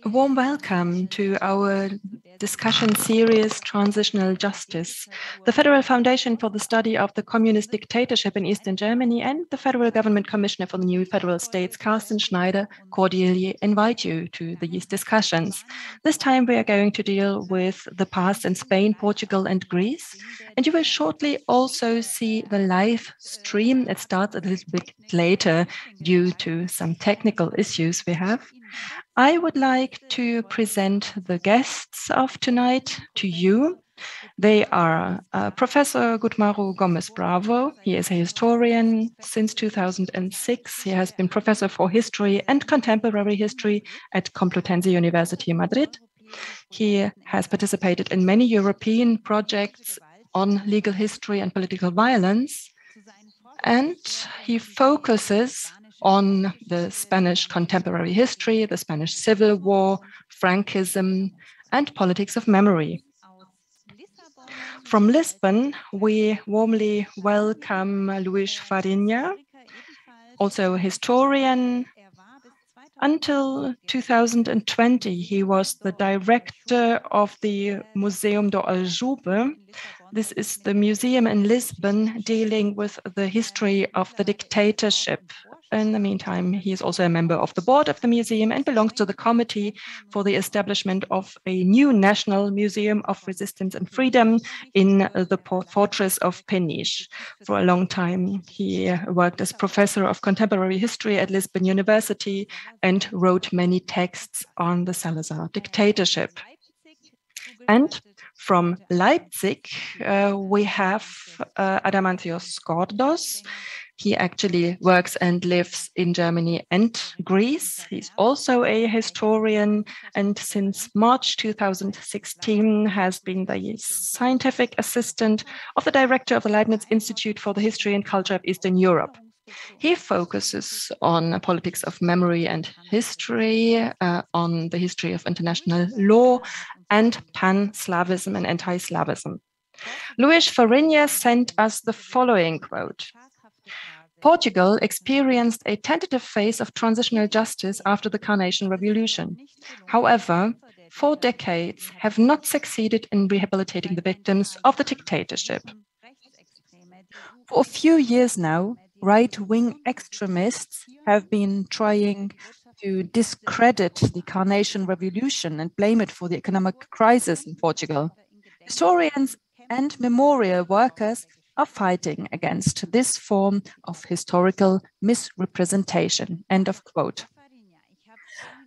A warm welcome to our discussion series, Transitional Justice, the Federal Foundation for the Study of the Communist Dictatorship in Eastern Germany and the Federal Government Commissioner for the New Federal States, Carsten Schneider, cordially invite you to these discussions. This time we are going to deal with the past in Spain, Portugal, and Greece. And you will shortly also see the live stream. It starts a little bit later due to some technical issues we have. I would like to present the guests of tonight to you. They are Professor Gutmaro Gomez Bravo. He is a historian since 2006. He has been professor for history and contemporary history at Complutense University in Madrid. He has participated in many European projects on legal history and political violence, and he focuses on the Spanish contemporary history, the Spanish Civil War, Franquism, and politics of memory. From Lisbon, we warmly welcome Luis Farina, also a historian. Until 2020, he was the director of the Museum do Aljube. This is the museum in Lisbon dealing with the history of the dictatorship. In the meantime, he is also a member of the board of the museum and belongs to the committee for the establishment of a new National Museum of Resistance and Freedom in the fortress of Peniche. For a long time, he worked as professor of contemporary history at Lisbon University and wrote many texts on the Salazar dictatorship. And from Leipzig, we have Adamantios Skordos. He actually works and lives in Germany and Greece. He's also a historian, and since March 2016 has been the scientific assistant of the director of the Leibniz Institute for the History and Culture of Eastern Europe. He focuses on politics of memory and history, on the history of international law, and pan-Slavism and anti-Slavism. Luis Farina sent us the following quote. Portugal experienced a tentative phase of transitional justice after the Carnation Revolution. However, 4 decades have not succeeded in rehabilitating the victims of the dictatorship. For a few years now, right-wing extremists have been trying to discredit the Carnation Revolution and blame it for the economic crisis in Portugal. Historians and memorial workers are fighting against this form of historical misrepresentation. End of quote.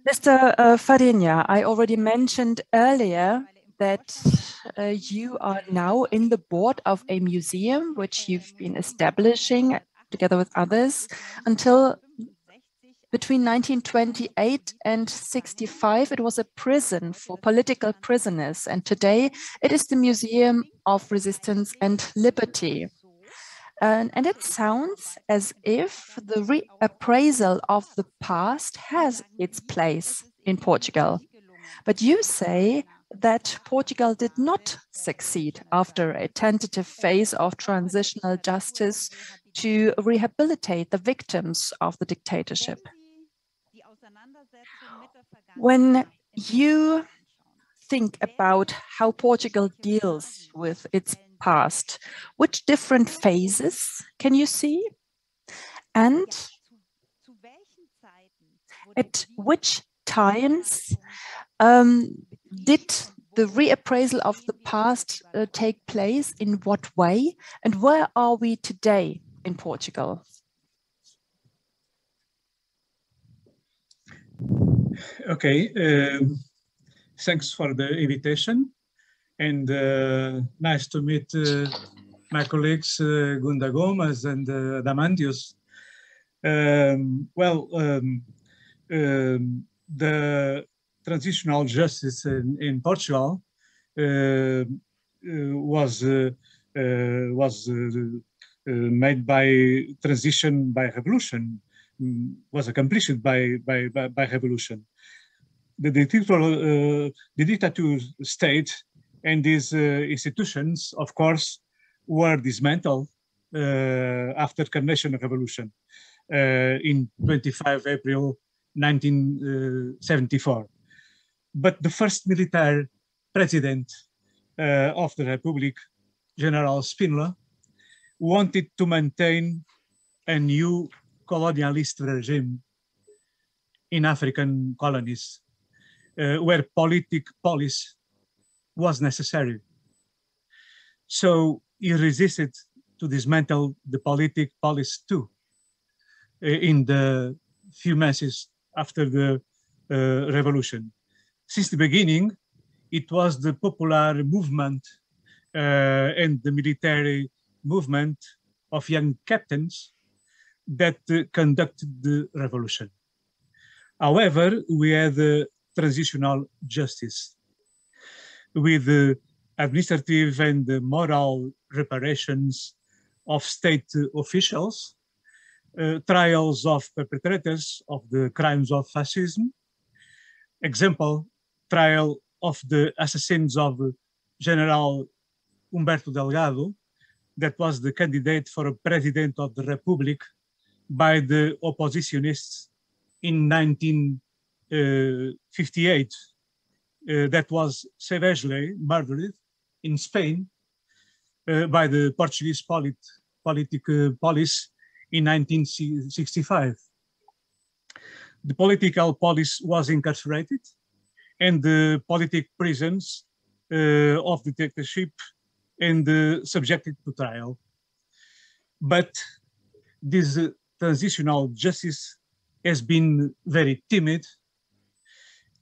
Mr. Farina, I already mentioned earlier that you are now in the board of a museum which you've been establishing together with others until between 1928 and 65. It was a prison for political prisoners, and today it is the Museum of Resistance and Liberty. And it sounds as if the reappraisal of the past has its place in Portugal. But you say that Portugal did not succeed after a tentative phase of transitional justice to rehabilitate the victims of the dictatorship. When you think about how Portugal deals with its past, which different phases can you see? And at which times did the reappraisal of the past take place? In what way? And where are we today in Portugal? Okay, thanks for the invitation, and nice to meet my colleagues Gunda Gomez and Adamantios. The transitional justice in Portugal was made by transition by revolution. Was accomplished by revolution. The dictator state and these institutions, of course, were dismantled after Carnation Revolution in 25 April 1974. But the first military president of the Republic, General Spinola, wanted to maintain a new colonialist regime in African colonies, where policy was necessary. So he resisted to dismantle the policy too in the few months after the revolution. Since the beginning, it was the popular movement and the military movement of young captains that conducted the revolution. However, we had transitional justice with administrative and moral reparations of state officials, trials of perpetrators of the crimes of fascism, example, trial of the assassins of General Humberto Delgado, that was the candidate for president of the Republic by the oppositionists in 1958, that was savagely murdered in Spain by the Portuguese police in 1965. The political police was incarcerated and the political prisons of dictatorship and subjected to trial. But this transitional justice has been very timid,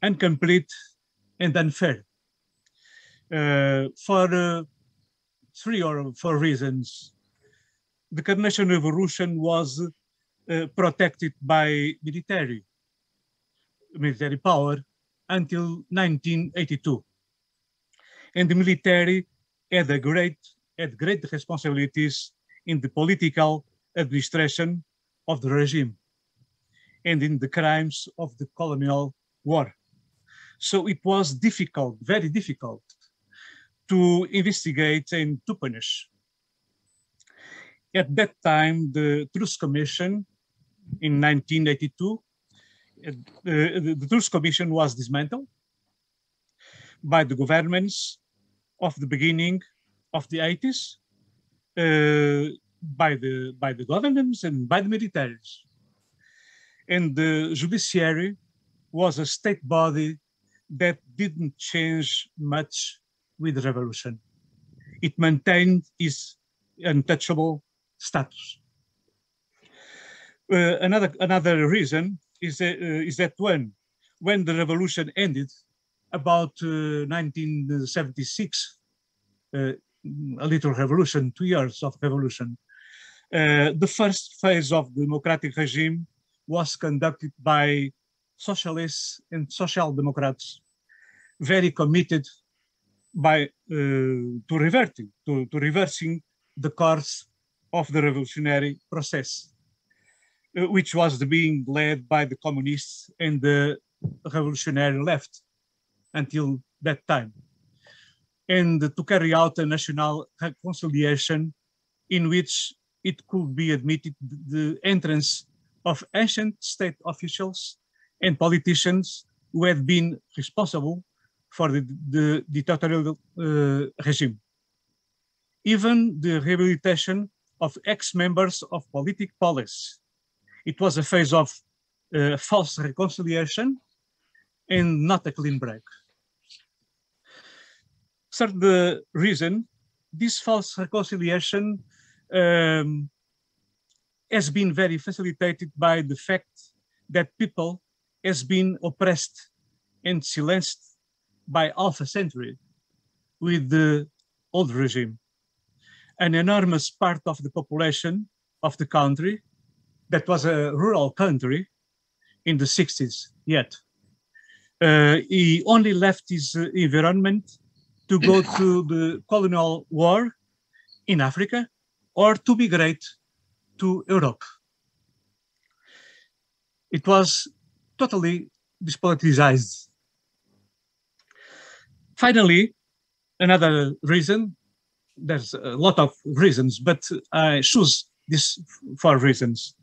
incomplete, and unfair for 3 or 4 reasons. The Carnation Revolution was protected by military power until 1982. And the military had great responsibilities in the political administration of the regime and in the crimes of the colonial war. So it was difficult, very difficult, to investigate and to punish. At that time, the Truth Commission in 1982, the Truth Commission was dismantled by the governments of the beginning of the 80s, by the governments and by the militaries. And the judiciary was a state body that didn't change much with the revolution. It maintained its untouchable status. Another reason is that when the revolution ended, about 1976, a little revolution, 2 years of revolution, the first phase of the democratic regime was conducted by socialists and social democrats, very committed to reversing the course of the revolutionary process, which was being led by the communists and the revolutionary left until that time, and to carry out a national reconciliation in which it could be admitted the entrance of ancient state officials and politicians who had been responsible for the dictatorial regime. Even the rehabilitation of ex-members of political police. It was a phase of false reconciliation and not a clean break. Third reason, this false reconciliation has been very facilitated by the fact that people has been oppressed and silenced by half a century with the old regime. An enormous part of the population of the country, that was a rural country in the 60s yet, he only left his environment to go to the colonial war in Africa or to migrate to Europe. It was totally despoliticized. Finally, another reason, there's a lot of reasons, but I choose these 4 reasons.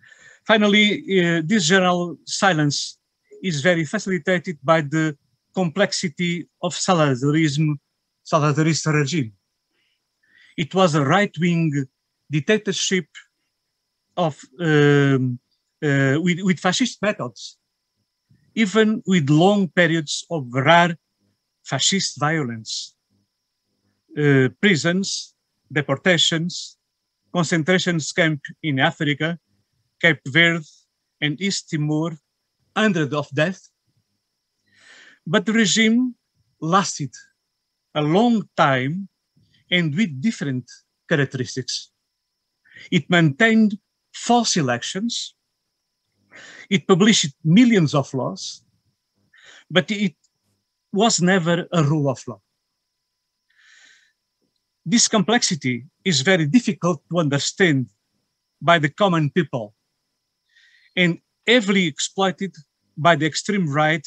Finally, this general silence is very facilitated by the complexity of Salazarist regime. It was a right-wing dictatorship with fascist methods, even with long periods of rare fascist violence, prisons, deportations, concentration camps in Africa, Cape Verde, and East Timor, hundreds of deaths. But the regime lasted a long time and with different characteristics. It maintained false elections. It published millions of laws, but it was never a rule of law. This complexity is very difficult to understand by the common people and heavily exploited by the extreme right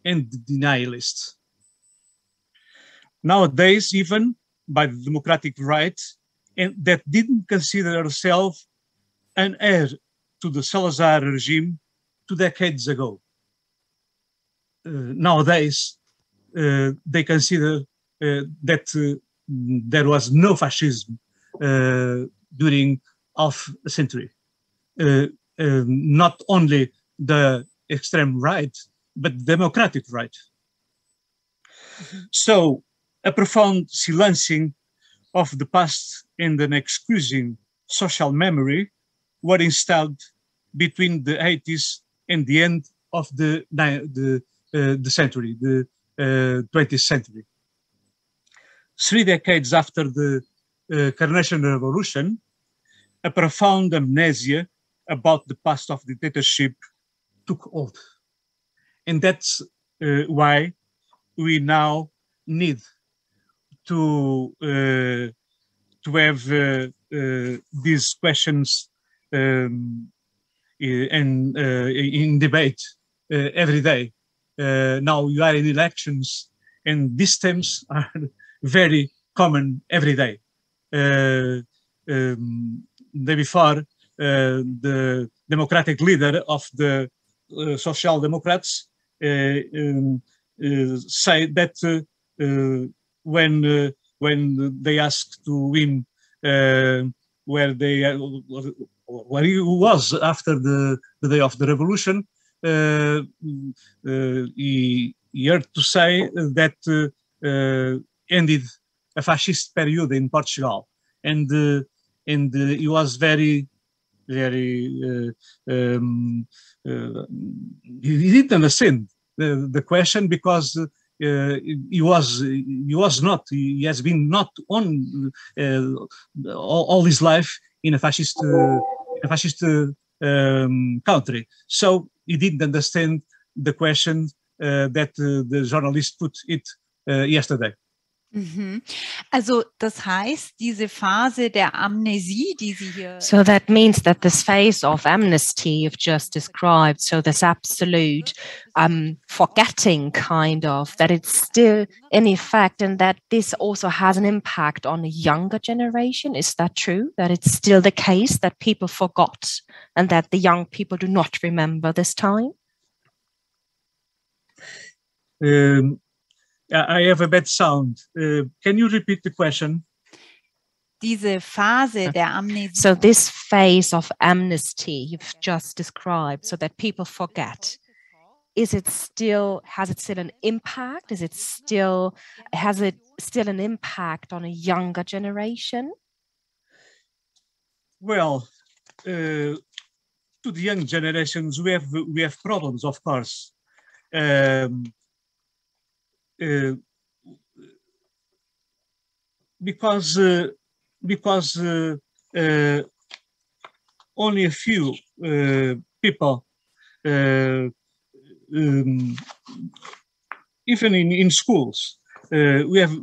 and the denialists. Nowadays, even by the democratic right, and that didn't consider herself an heir to the Salazar regime 2 decades ago. Nowadays, they consider that there was no fascism during half a century. Not only the extreme right, but the democratic right. So a profound silencing of the past and an excusing social memory were installed between the 80s and the end of the century, the 20th century. 3 decades after the Carnation Revolution, a profound amnesia about the past of dictatorship took hold. And that's why we now need to have these questions in debate every day. Now we are in elections, and these themes are very common every day. The day before, the democratic leader of the Social Democrats say that when they asked to him where he was after the day of the revolution, he heard to say that ended a fascist period in Portugal, and he was very he didn't understand the question because he has been not on all his life in a fascist country, so he didn't understand the question that the journalist put it yesterday. Mhm. Also das heißt, diese Phase der Amnesie, die Sie hier... So that means that this phase of amnesty you've just described, so this absolute forgetting kind of, that it's still in effect and that this also has an impact on a younger generation. Is that true? That it's still the case that people forgot and that the young people do not remember this time? I have a bad sound. Can you repeat the question? Diese Phase der Amnesie. So this phase of amnesty you've just described, so that people forget, has it still an impact? Has it still an impact on a younger generation? Well, to the young generations, we have problems, of course. Because only a few people, even in schools, we have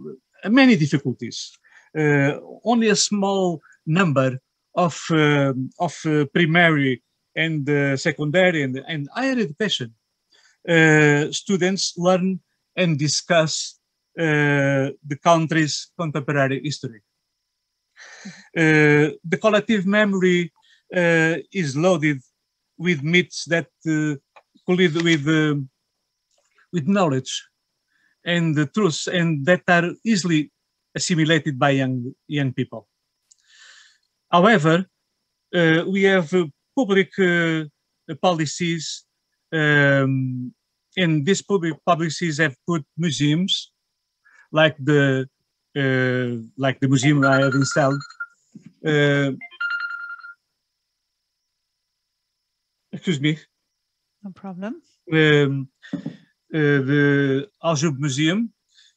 many difficulties. Only a small number of primary and secondary and higher education students learn and discuss the country's contemporary history. The collective memory is loaded with myths that collide with knowledge. and the truths, and that are easily assimilated by young people. However, we have public policies, and these public policies have put museums like the museum I have installed. Excuse me. No problem. The Aljub Museum.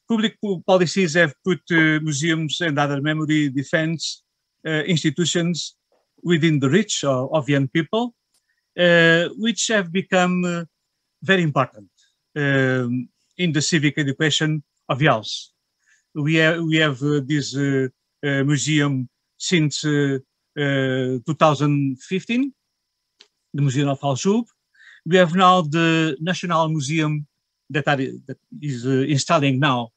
Public policies have put museums and other memory defense institutions within the reach of young people, which have become very important in the civic education of youth. We have this museum since 2015, the Museum of Aljub. We have now the National Museum that is installing now,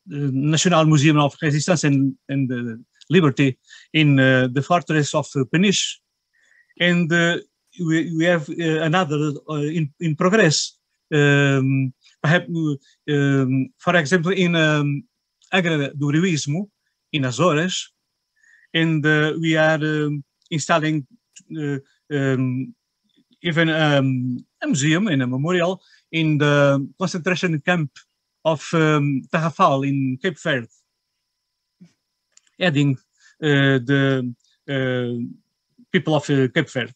National Museum of Resistance and Liberty in the fortress of Peniche. And we have another in progress. Perhaps, for example, in Agra do Heroísmo in Azores, and we are installing even a museum and a memorial in the concentration camp of Tarrafal in Cape Verde, adding the people of Cape Verde.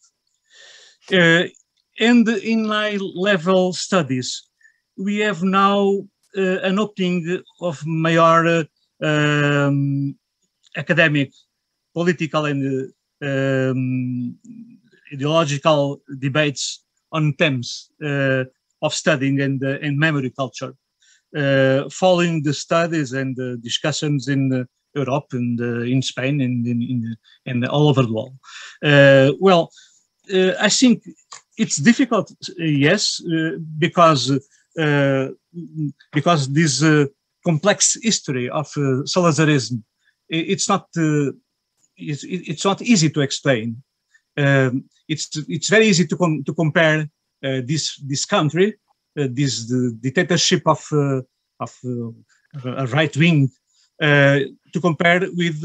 And in high-level studies, we have now an opening of major academic, political, and ideological debates on themes of studying and memory culture, following the studies and the discussions in Europe and in Spain and all over the world. Well, I think it's difficult, yes, because this complex history of Salazarism, it's not easy to explain. It's very easy to compare this country, the dictatorship of a right wing, to compare with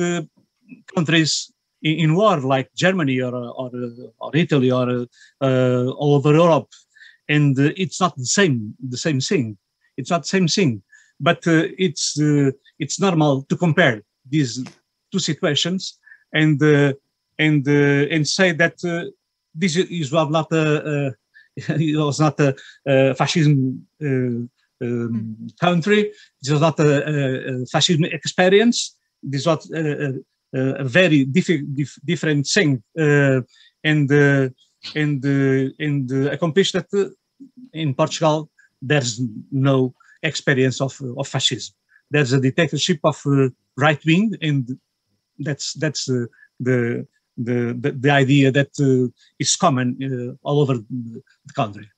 countries in war like Germany or Italy or all over Europe, and it's not the same thing. It's not the same thing, but it's normal to compare these two situations and say that this is not it was not a fascism country. This was not a fascism experience. This was a very different thing, and accomplish that in Portugal there's no experience of fascism. There's a dictatorship of right wing, and that's the idea that is common all over the country.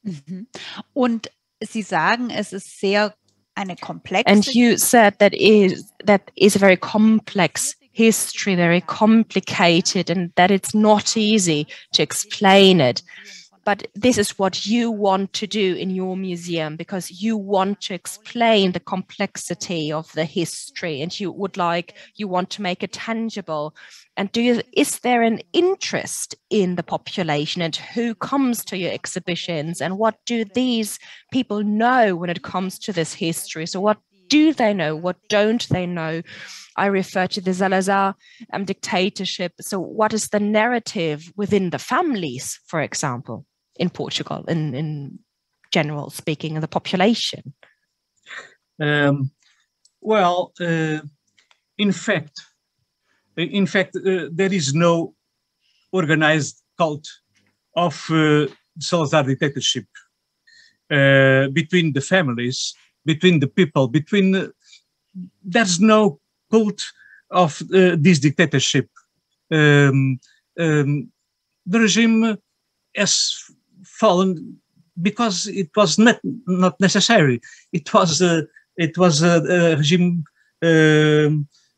Mhm. Und Sie sagen, es ist sehr eine komplexe. And you said that is a very complex history, very complicated, and that it's not easy to explain it. But this is what you want to do in your museum, because you want to explain the complexity of the history, and you want to make it tangible. And is there an interest in the population, and who comes to your exhibitions, and what do these people know when it comes to this history? So what do they know? What don't they know? I refer to the Salazar dictatorship. So what is the narrative within the families, for example, in Portugal, in general speaking, in the population? Well, in fact, there is no organized cult of Salazar dictatorship between the families, between the people, there's no cult of this dictatorship. The regime has fallen because it was not necessary. It was a regime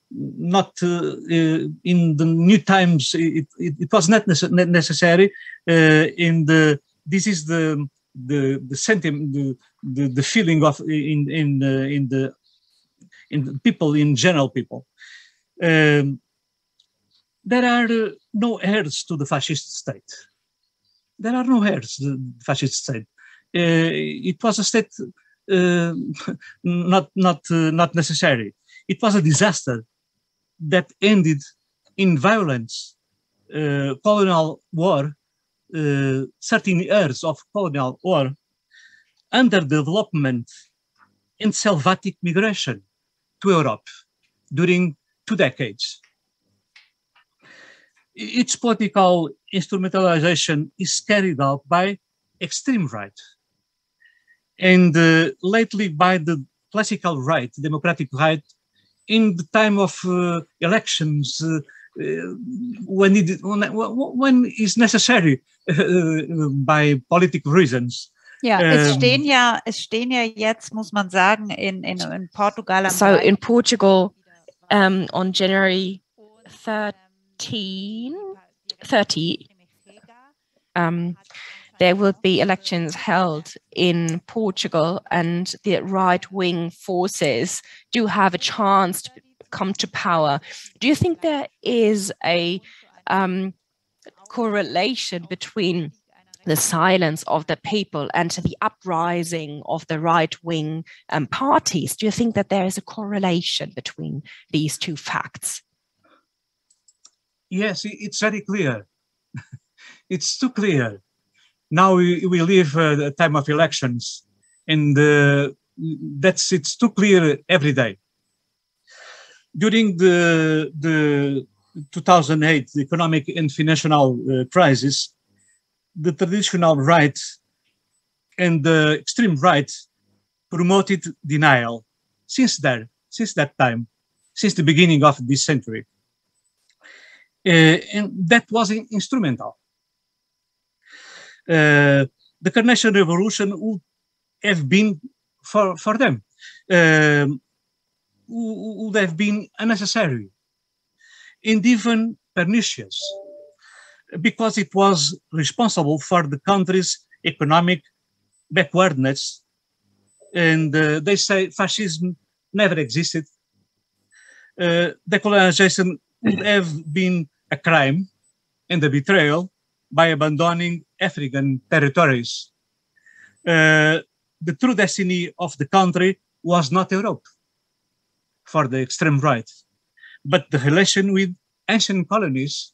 not in the new times. It was not necessary. This is the the sentiment, the feeling of in the people, in general people. There are no heirs to the fascist state. There are no heirs to the fascist state. It was a state not necessary. It was a disaster that ended in violence, colonial war, 13 years of colonial war, underdevelopment and Selvatic migration to Europe during 2 decades. Its political instrumentalization is carried out by extreme right and lately by the classical right, democratic right, in the time of elections, when is necessary by political reasons. Ja, es stehen ja jetzt, muss man sagen, in Portugal am So in Portugal, on January 30, there will be elections held in Portugal, and the right-wing forces do have a chance to come to power. Do you think there is a correlation between the silence of the people and the uprising of the right-wing parties? Do you think that there is a correlation between these two facts? Yes, it's very clear. It's too clear. Now we live a time of elections, and it's too clear every day. During the 2008 economic and financial crisis, the traditional right and the extreme right promoted denial since that time, since the beginning of this century. And that was instrumental. The Carnation Revolution would have been for them, would have been unnecessary and even pernicious, because it was responsible for the country's economic backwardness. And they say fascism never existed. Decolonization would have been a crime and a betrayal by abandoning African territories. The true destiny of the country was not Europe for the extreme right, but the relation with ancient colonies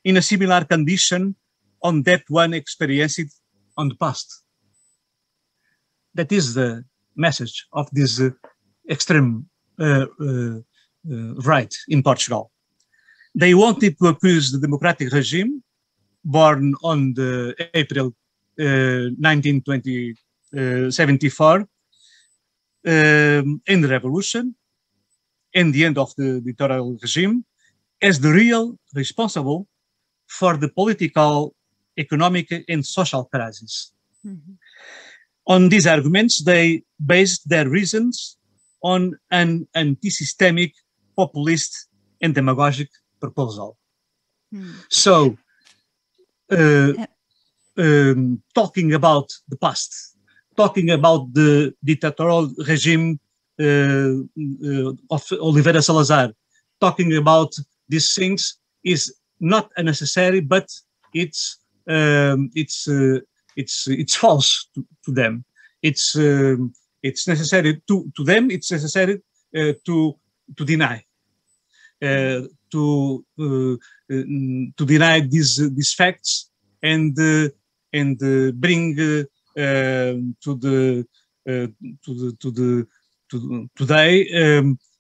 in a similar condition on that one experienced on the past. That is the message of this extreme right in Portugal. They wanted to accuse the democratic regime born on the April 1974 in the revolution and the end of the dictatorial regime as the real responsible for the political, economic, and social crisis. Mm-hmm. On these arguments, they based their reasons on an anti-systemic, populist, and demagogic proposal. So, talking about the past, talking about the dictatorial regime of Oliveira Salazar, talking about these things is not unnecessary, but it's false to them. It's necessary to them. It's necessary to deny. To deny these facts and bring today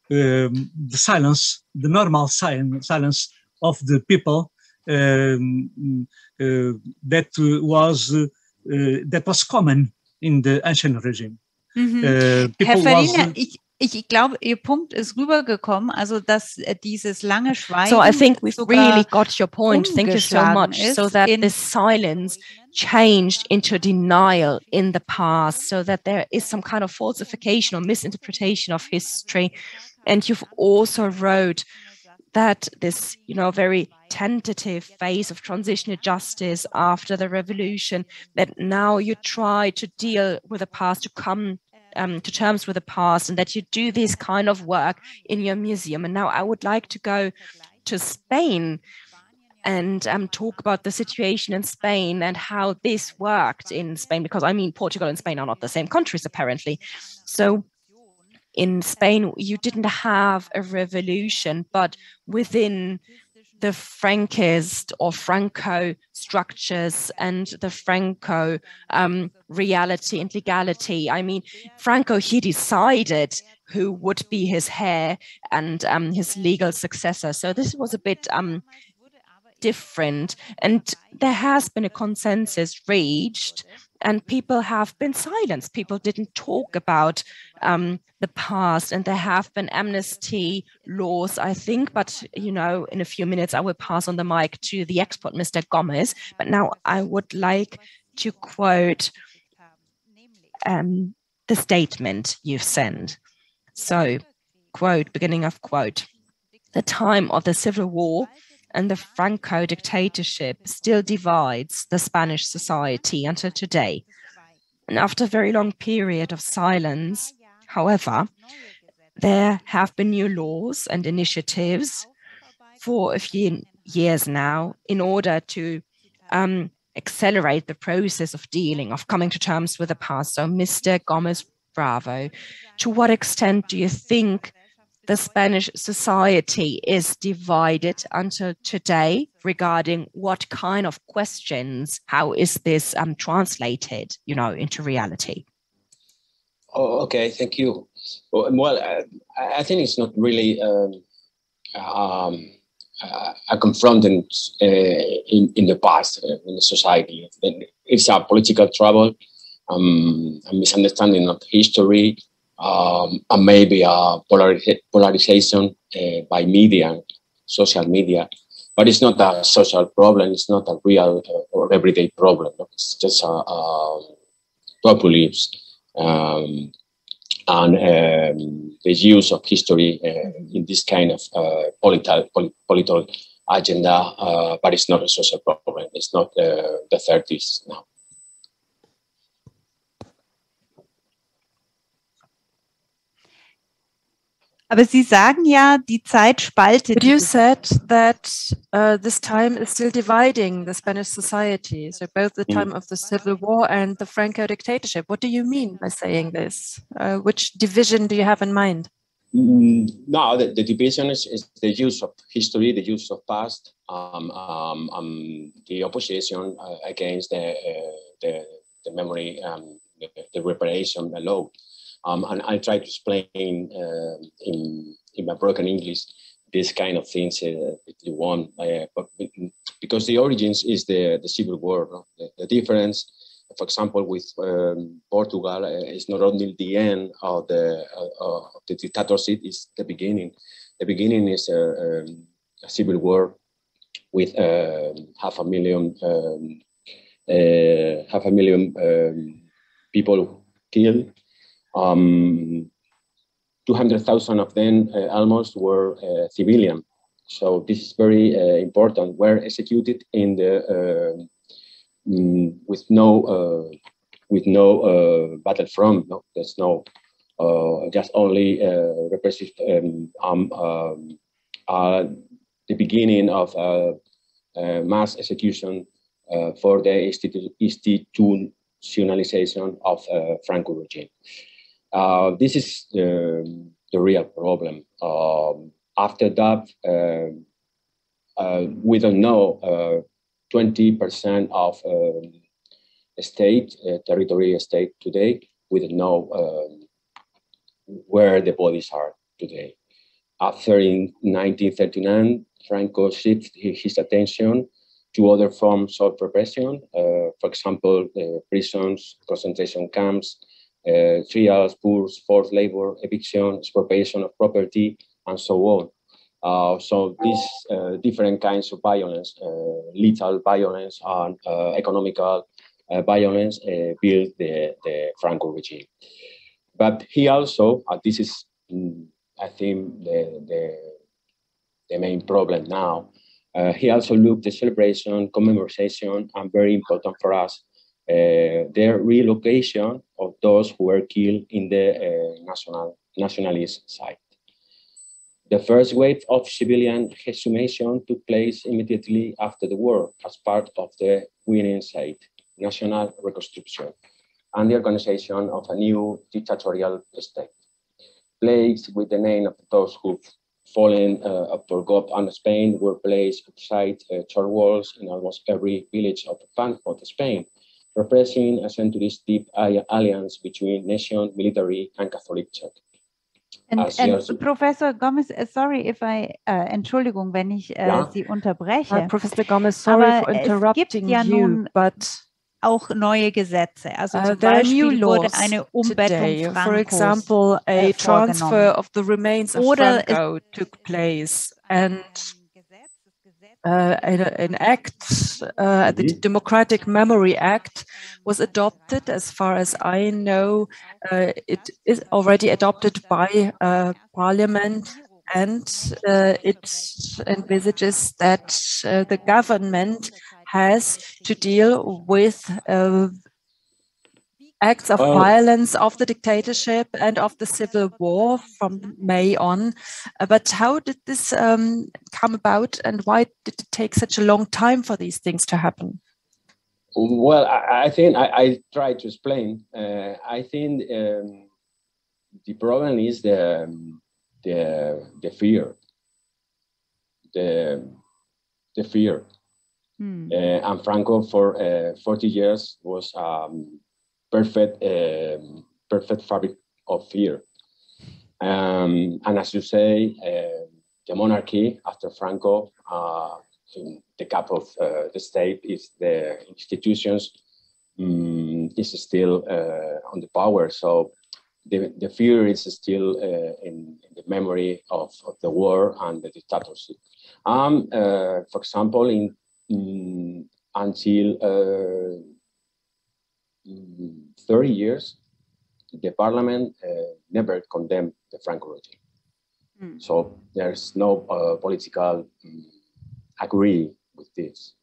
the silence, the normal silence of the people that was common in the ancient regime. Herr Farina, ich glaube, Ihr Punkt ist rübergekommen, also dass dieses lange Schweigen. So I think we've really got your point. Thank you so much. So that this silence changed into denial in the past, so that there is some kind of falsification or misinterpretation of history. And you've also wrote that this, very tentative phase of transitional justice after the revolution, that now you try to deal with the past, to come to terms with the past, and that you do this kind of work in your museum. And now I would like to go to Spain and talk about the situation in Spain and how this worked in Spain, because I mean, Portugal and Spain are not the same countries, apparently. So in Spain, you didn't have a revolution, but within the Frankist or Franco structures and the Franco reality and legality. I mean, Franco, he decided who would be his heir and his legal successor. So this was a bit different. And there has been a consensus reached, and people have been silenced. People didn't talk about the past, and there have been amnesty laws, I think. But, in a few minutes, I will pass on the mic to the expert, Mr. Gomez. But now I would like to quote the statement you've sent. So, quote, beginning of quote, "The time of the Civil War and the Franco dictatorship still divides the Spanish society until today. And after a very long period of silence, however, there have been new laws and initiatives for a few years now in order to accelerate the process of coming to terms with the past." So, Mr. Gomez Bravo, to what extent do you think the Spanish society is divided until today regarding what kind of questions? How is this translated, into reality? Oh, okay, thank you. Well, I think it's not really a confronting in the past in the society. It's a political trouble, a misunderstanding of history, and maybe a polarization by media, social media. But it's not a social problem. It's not a real or everyday problem. It's just a populism and the use of history in this kind of political agenda. But it's not a social problem. It's not the 30s now. Aber Sie sagen ja, die Zeit spaltet. But you said that this time is still dividing the Spanish society. So both the time of the Civil War and the Franco dictatorship. What do you mean by saying this? Which division do you have in mind? No, the division is the use of history, the use of past, the opposition against the memory, the reparation law. And I try to explain in my broken English this kind of things if you want, but because the origins is the Civil War. No? The difference, for example, with Portugal is not only the end of the dictatorship, it's the beginning. The beginning is a civil war with 500,000 people killed. 200,000 of them almost were civilian. So this is very important. Were executed in the with no battlefront. No, there's no just only repressive. The beginning of mass execution for the institutionalization of Franco regime. This is the real problem. After that, we don't know 20% of territory state today. We don't know where the bodies are today. After in 1939, Franco shifted his attention to other forms of repression, for example, prisons, concentration camps, trials, purges, forced labor, eviction, expropriation of property, and so on. So these different kinds of violence, lethal violence and economical violence built the Franco regime. But he also, this is, I think, the main problem now. He also looked at celebration, commemoration, and very important for us, the relocation of those who were killed in the nationalist side. The first wave of civilian exhumation took place immediately after the war as part of the winning side, national reconstruction, and the organization of a new dictatorial state. Plaques with the name of those who've fallen for God and Spain were placed outside church walls in almost every village of Spain, representing a centuries-deep alliance between nation, military, and Catholic Church. And Professor Gomez, sorry if I, Entschuldigung, wenn ich Sie unterbreche. Professor Gomez, sorry for es interrupting gibt ja you, nun but auch neue Gesetze. Also zum there are new Beispiel wurde laws eine today. Umbettung For Francos example, a transfer of the remains of Oder Franco took place, and an act, the Democratic Memory Act, was adopted. As far as I know, it is already adopted by Parliament, and it envisages that the government has to deal with acts of violence of the dictatorship and of the civil war from May on. But how did this come about, and why did it take such a long time for these things to happen? Well, I think I try to explain. I think the problem is the fear, the fear. And Franco for 40 years was perfect fabric of fear. And as you say, the monarchy after Franco, in the cap of the state is the institutions is still on the power. So the fear is still in the memory of the war and the dictatorship. For example, until 30 years, the parliament never condemned the Franco regime. So there's no political agree with this.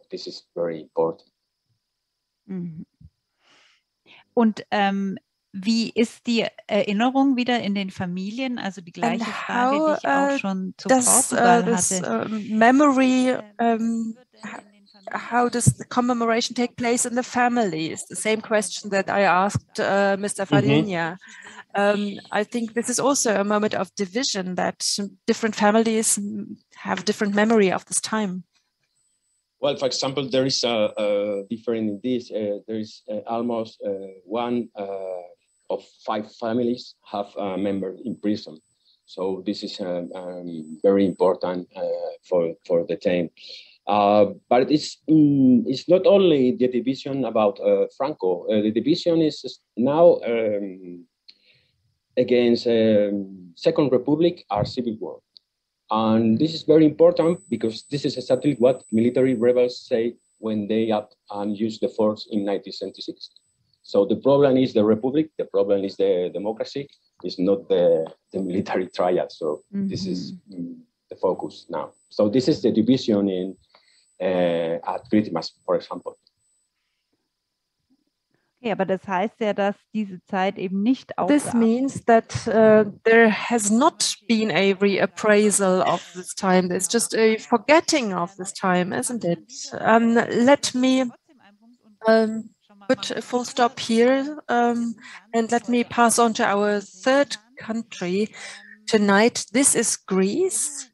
This is very important. Und wie ist die Erinnerung wieder in den Familien? Also die gleiche Frage, die ich auch schon zu Portugal hatte. Memory, how does the commemoration take place in the families? The same question that I asked Mr. Farina. I think this is also a moment of division, that different families have different memory of this time. Well, for example, there is a different in this. There is almost one of 5 families have a member in prison. So this is very important for the time. But it's not only the division about Franco. The division is now against Second Republic or Civil War. And this is very important because this is exactly what military rebels say when they up and use the force in 1976. So the problem is the Republic, the problem is the democracy, it's not the military triad. So this is the focus now. So this is the division in at Christmas, for example. Ja, aber das heißt ja, dass diese Zeit eben nicht This means that there has not been a reappraisal of this time. There's just a forgetting of this time, isn't it? Let me put a full stop here and let me pass on to our third country tonight. This is Greece.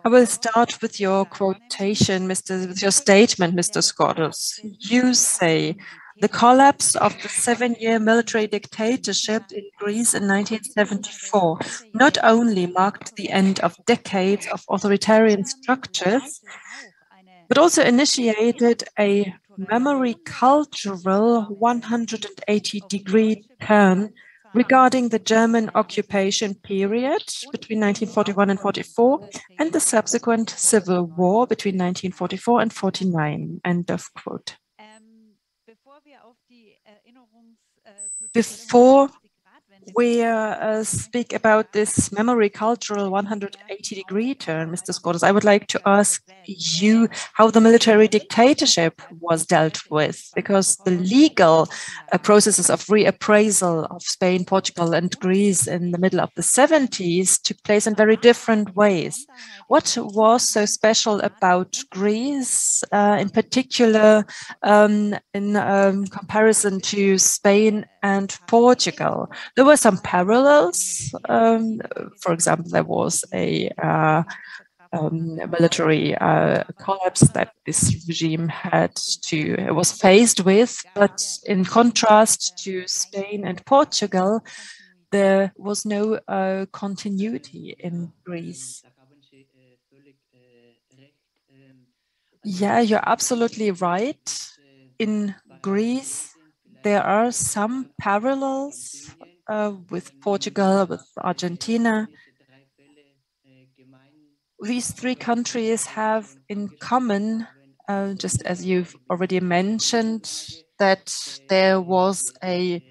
I will start with your quotation, with your statement, Mr. Skoros. You say, the collapse of the 7-year military dictatorship in Greece in 1974 not only marked the end of decades of authoritarian structures, but also initiated a memory cultural 180-degree turn regarding the German occupation period between 1941 and 44 and the subsequent civil war between 1944 and 49. End of quote. Before we speak about this memory cultural 180-degree turn, Mr. Skoros, I would like to ask you how the military dictatorship was dealt with, because the legal processes of reappraisal of Spain, Portugal, and Greece in the middle of the 70s took place in very different ways. What was so special about Greece, in particular, in comparison to Spain and Portugal? There were some parallels. For example, there was a military collapse that this regime was faced with, but in contrast to Spain and Portugal, there was no continuity in Greece. Yeah, you're absolutely right. In Greece, there are some parallels with Portugal, with Argentina. These three countries have in common, just as you've already mentioned, that there was a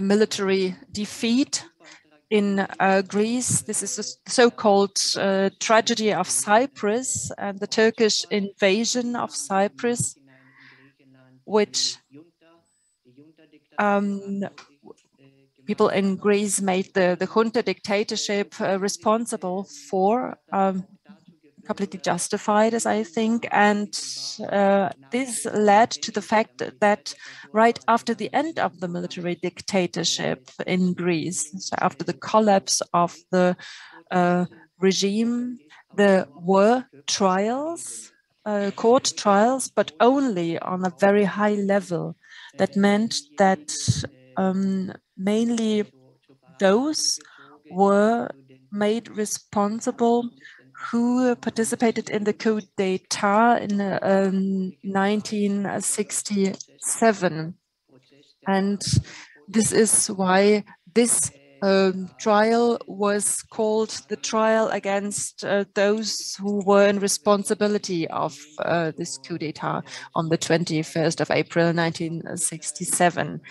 military defeat in Greece. This is the so-called tragedy of Cyprus and the Turkish invasion of Cyprus, which people in Greece made the junta dictatorship responsible for, completely justified, as I think. And this led to the fact that right after the end of the military dictatorship in Greece, so after the collapse of the regime, there were trials, court trials, but only on a very high level. That meant that mainly those were made responsible who participated in the coup d'etat in 1967. And this is why this trial was called the trial against those who were in responsibility of this coup d'etat on the 21st of April 1967.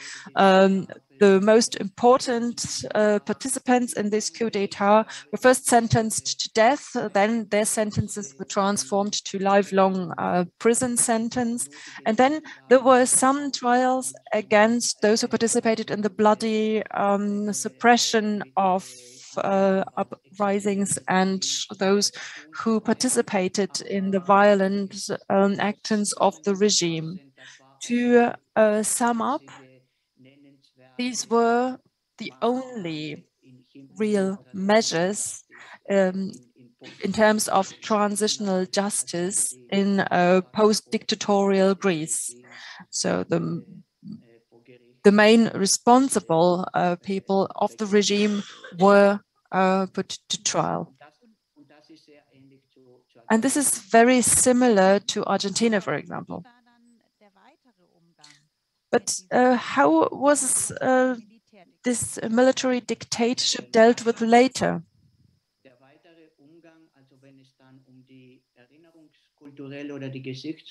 The most important participants in this coup d'etat were first sentenced to death, then their sentences were transformed to lifelong prison sentence. And then there were some trials against those who participated in the bloody suppression of uprisings and those who participated in the violent actions of the regime. To sum up, these were the only real measures in terms of transitional justice in post-dictatorial Greece. So the main responsible people of the regime were put to trial. And this is very similar to Argentina, for example. But how was this military dictatorship dealt with later?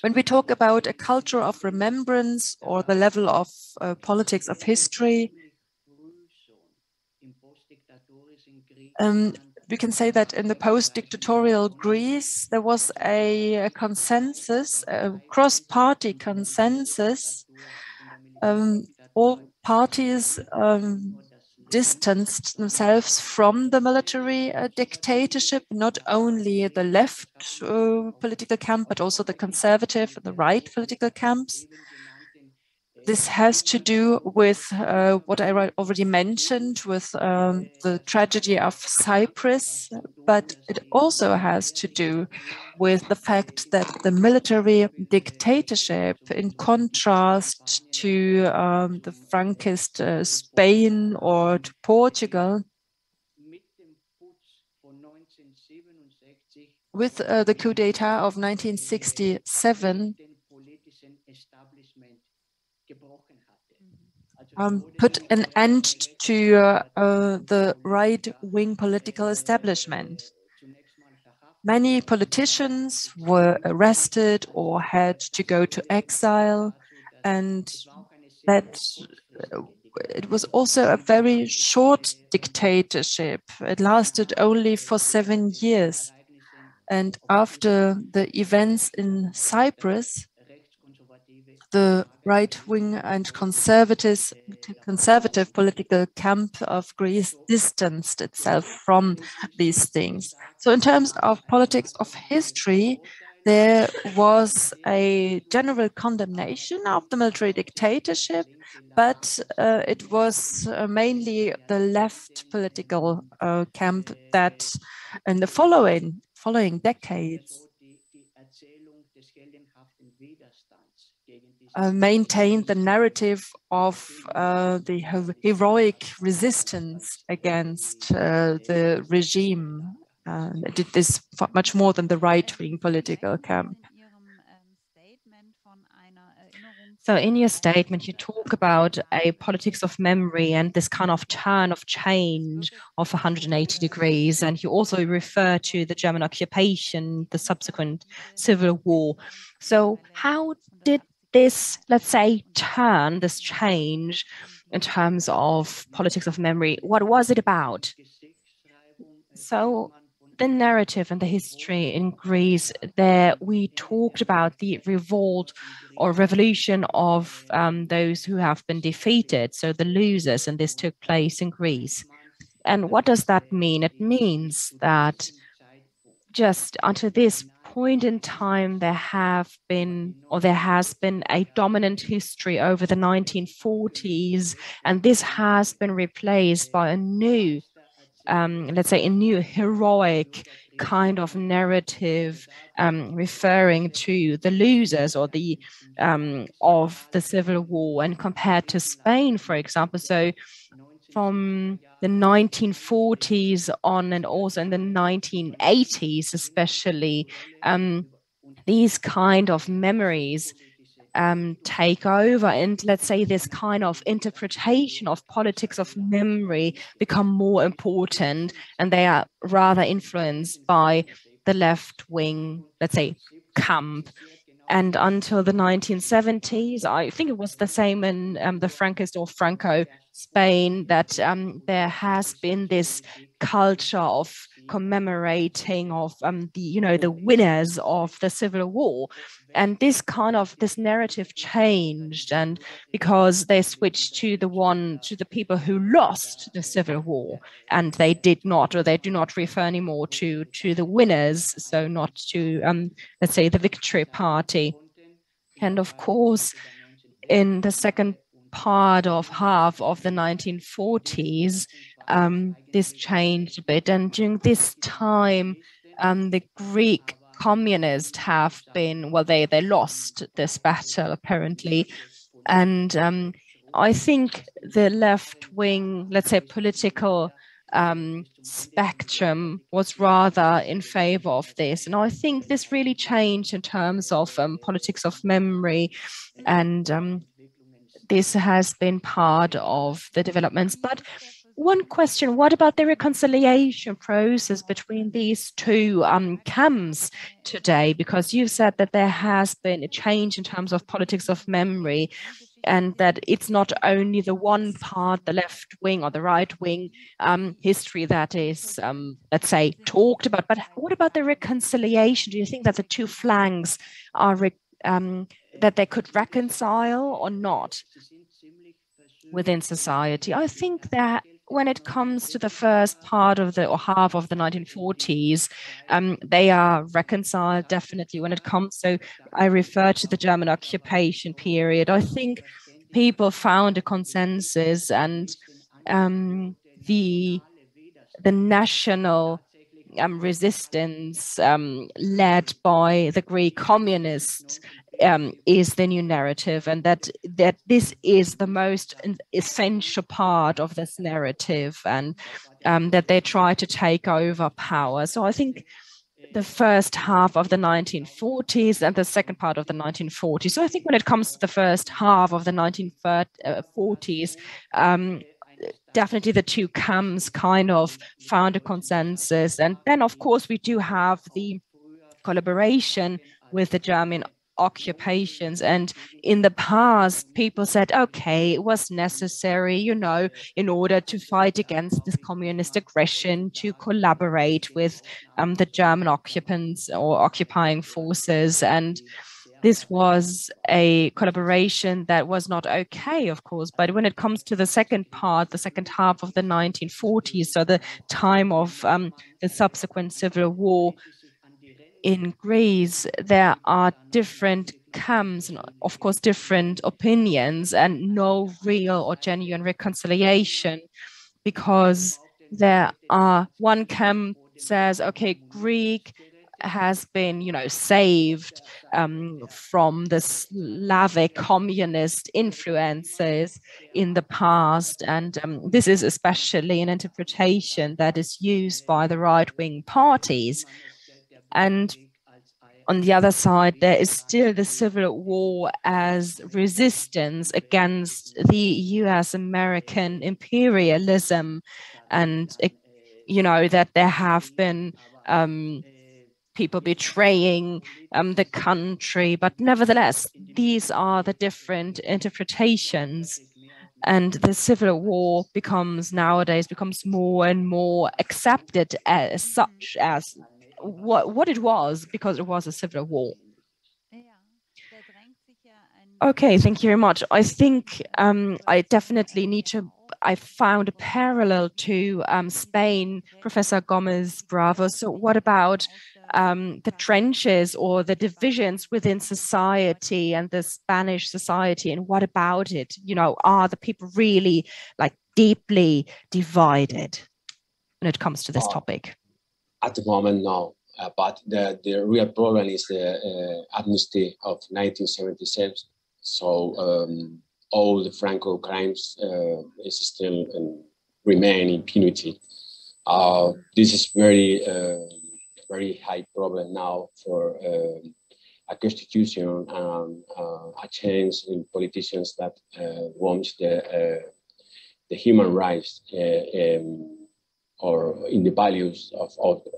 When we talk about a culture of remembrance or the level of politics of history, we can say that in the post-dictatorial Greece, there was a consensus, a cross-party consensus. All parties distanced themselves from the military dictatorship, not only the left political camp, but also the conservative and the right political camps. This has to do with what I already mentioned with the tragedy of Cyprus, but it also has to do with the fact that the military dictatorship, in contrast to the Franquist Spain or to Portugal, with the coup d'etat of 1967, put an end to the right-wing political establishment. Many politicians were arrested or had to go to exile, and that it was also a very short dictatorship. It lasted only for 7 years. And after the events in Cyprus, the right-wing and conservative political camp of Greece distanced itself from these things. So in terms of politics of history, there was a general condemnation of the military dictatorship, but it was mainly the left political camp that in the following decades maintained the narrative of the heroic resistance against the regime. It did this much more than the right-wing political camp. So in your statement, you talk about a politics of memory and this kind of turn of change of 180 degrees. And you also refer to the German occupation, the subsequent civil war. So how did this, let's say, turn, this change in terms of politics of memory, what was it about? So the narrative and the history in Greece, there we talked about the revolt or revolution of those who have been defeated, so the losers, and this took place in Greece. And what does that mean? It means that just until this point in time, there has been a dominant history over the 1940s, and this has been replaced by a new let's say, a new heroic kind of narrative referring to the losers or the of the civil war, and compared to Spain, for example. So from the 1940s on, and also in the 1980s, especially, these kind of memories take over, and let's say this kind of interpretation of politics of memory become more important, and they are rather influenced by the left-wing, let's say, camp. And until the 1970s, I think it was the same in the Franquist or Franco Spain, that there has been this culture of commemorating of the winners of the civil war. And this narrative changed, and because they switched to the people who lost the civil war, and they do not refer anymore to the winners, so not to let's say the victory party. And of course, in the second half of the 1940s, this changed a bit, and during this time, the Greek communists have been, well, they lost this battle apparently, and I think the left-wing, let's say, political spectrum was rather in favor of this, and I think this really changed in terms of politics of memory, and this has been part of the developments. But one question, what about the reconciliation process between these two camps today? Because you've said that there has been a change in terms of politics of memory, and that it's not only the one part, the left wing or the right wing history that is, let's say, talked about. But what about the reconciliation? Do you think that the two flanks are that they could reconcile or not within society? I think that when it comes to the first part of or half of the 1940s, they are reconciled definitely. When it comes, so I refer to the German occupation period, I think people found a consensus, and the national resistance led by the Greek communists is the new narrative, and that this is the most essential part of this narrative, and that they try to take over power. So I think the first half of the 1940s and the second part of the 1940s. So I think when it comes to the first half of the 1940s, definitely the two camps kind of found a consensus. And then, of course, we do have the collaboration with the German occupations. And in the past, people said, okay, it was necessary, you know, in order to fight against this communist aggression, to collaborate with the German occupants or occupying forces. And this was a collaboration that was not okay, of course. But when it comes to the second part, the second half of the 1940s, so the time of the subsequent civil war in Greece, there are different camps and, of course, different opinions and no real or genuine reconciliation, because there are one camp says, okay, Greek has been, you know, saved from the Slavic communist influences in the past. And this is especially an interpretation that is used by the right-wing parties. And on the other side, there is still the Civil War as resistance against the US-American imperialism, and, you know, that there have been people betraying the country. But nevertheless, these are the different interpretations. And the Civil War nowadays becomes more and more accepted as such as what it was, because it was a civil war. Okay, thank you very much. I think I definitely need to, I found a parallel to Spain, Professor Gomez Bravo. So what about the trenches or the divisions within society and the Spanish society, and what about it? You know, are the people really like deeply divided when it comes to this topic? At the moment, no. But the real problem is the amnesty of 1977. So all the Franco crimes is still remain impunity. This is very high problem now for a constitution and a change in politicians that want the human rights or in the values of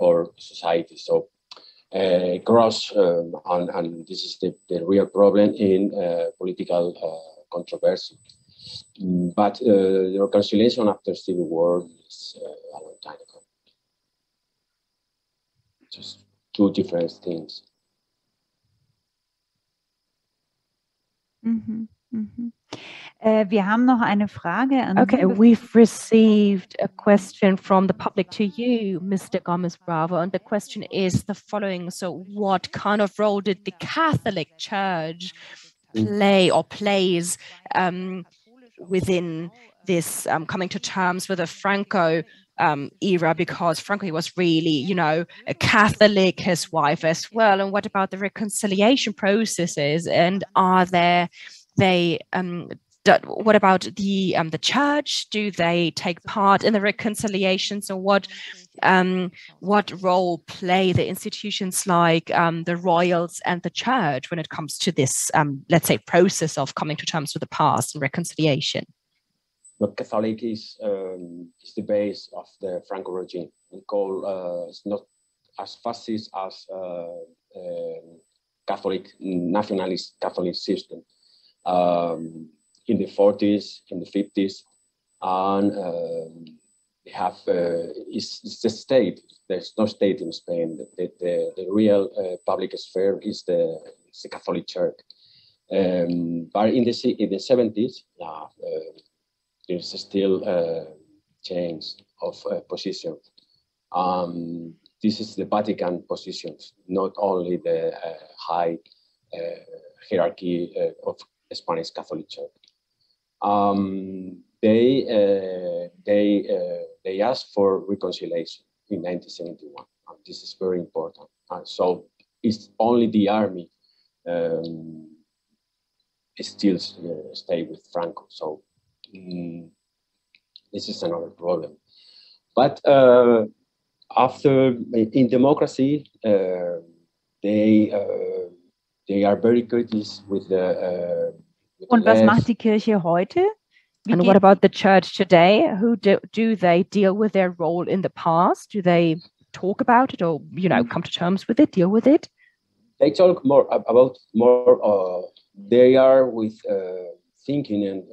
our society. So cross and this is the real problem in political controversy. But the reconciliation after civil war is a long time ago. Just two different things. Mhm, mhm. Wir haben noch eine Frage an Okay, we've received a question from the public to you, Mr. Gomez Bravo, and the question is the following. So what kind of role did the Catholic Church play or plays within this coming to terms with the Franco era, because Franco was really, you know, a Catholic, his wife as well. And what about the reconciliation processes? And are what about the church? Do they take part in the reconciliations? And what role play the institutions like the royals and the church when it comes to this, let's say, process of coming to terms with the past and reconciliation? But Catholic is the base of the Franco regime. We call it's not as fascist as Catholic, nationalist Catholic system. In the 40s, in the 50s, and they have it's the state. There's no state in Spain. The real public sphere is the Catholic Church. But in the 70s, there's still change of position. This is the Vatican positions, not only the high hierarchy of Spanish Catholic Church. They asked for reconciliation in 1971. This is very important. So it's only the army still stay with Franco. So this is another problem. But after in democracy, they are very critical with the. Und was macht die Kirche heute? And what about the church today? Who do they deal with their role in the past? Do they talk about it or, you know, come to terms with it, deal with it? they talk more about they are with thinking and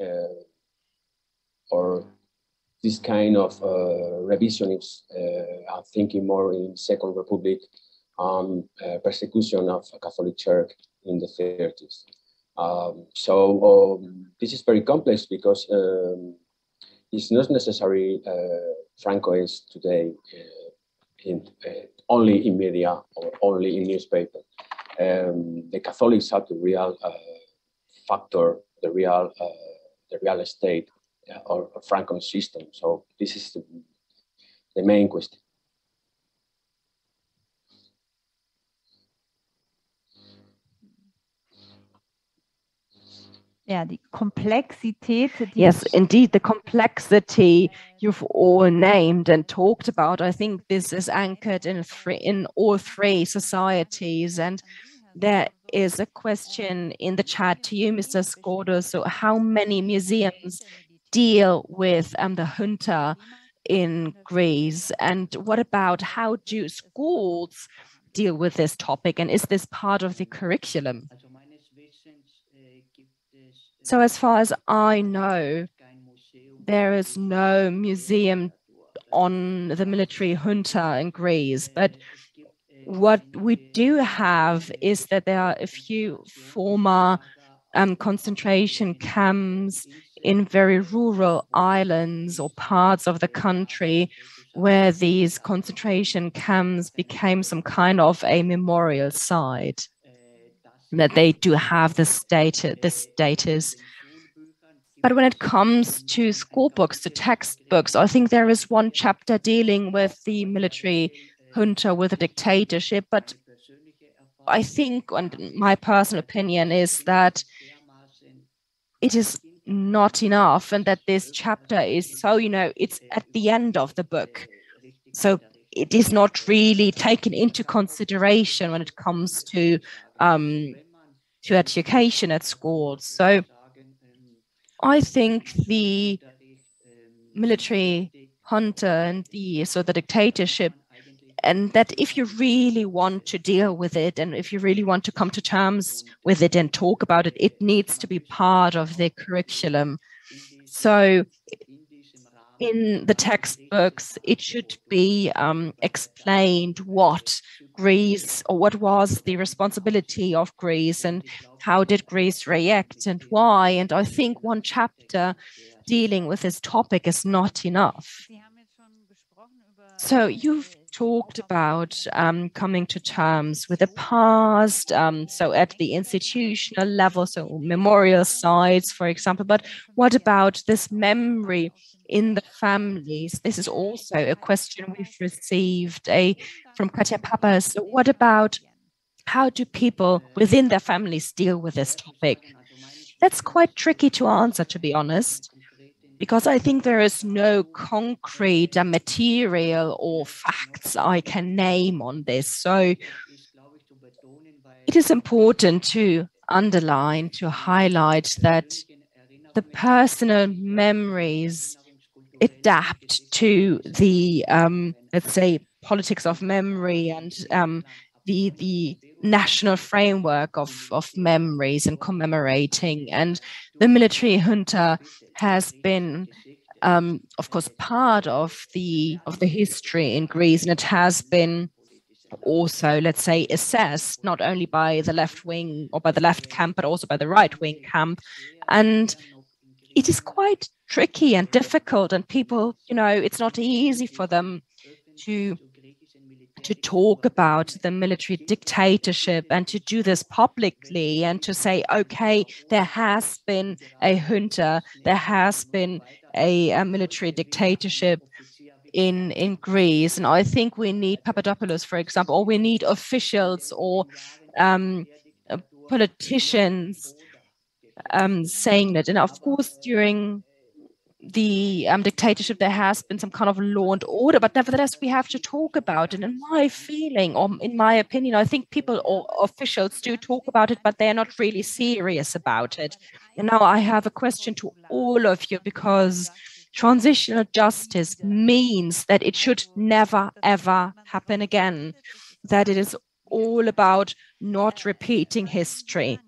or this kind of revisionists are thinking more in Second Republic persecution of a Catholic Church in the 30s. So this is very complex because it's not necessary Franco is today only in media or only in newspaper. The Catholics are the real factor, the real estate or Franco system. So this is the main question. Yeah, the complexity. Yes, indeed, the complexity you've all named and talked about. I think this is anchored in all three societies. And there is a question in the chat to you, Mr. Skordo. So how many museums deal with the junta in Greece? And what about how do schools deal with this topic? And is this part of the curriculum? So as far as I know, there is no museum on the military junta in Greece, but what we do have is that there are a few former concentration camps in very rural islands or parts of the country where these concentration camps became some kind of a memorial site, that they do have this status. But when it comes to school books, to textbooks, I think there is one chapter dealing with the military junta, with a dictatorship. But I think, and my personal opinion is that it is not enough, and that this chapter is so, it's at the end of the book. So it is not really taken into consideration when it comes to education at schools. So I think the military junta and the dictatorship, and that if you really want to deal with it and if you really want to come to terms with it and talk about it, it needs to be part of the curriculum. So in the textbooks, it should be explained what Greece, or what was the responsibility of Greece, and how did Greece react and why. And I think one chapter dealing with this topic is not enough. So you've talked about coming to terms with the past, so at the institutional level, so memorial sites, for example. But what about this memory in the families? This is also a question we've received from Katja Papas. So what about how do people within their families deal with this topic? That's quite tricky to answer, to be honest, because I think there is no concrete material or facts I can name on this. So it is important to underline, to highlight that the personal memories adapt to the, let's say, politics of memory and the national framework of memories and commemorating. And the military junta has been, of course, part of the history in Greece, and it has been also, let's say, assessed not only by the left wing or by the left camp, but also by the right wing camp. And it is quite tricky and difficult, and people, it's not easy for them to talk about the military dictatorship and to do this publicly and to say, okay, there has been a junta, there has been a military dictatorship in Greece. And I think we need Papadopoulos, for example, or we need officials or politicians saying that. And of course, during the dictatorship, there has been some kind of law and order, but nevertheless, we have to talk about it. And my feeling, or in my opinion, I think people or officials do talk about it, but they're not really serious about it. And now I have a question to all of you, because transitional justice means that it should never, ever happen again, that it is all about not repeating history.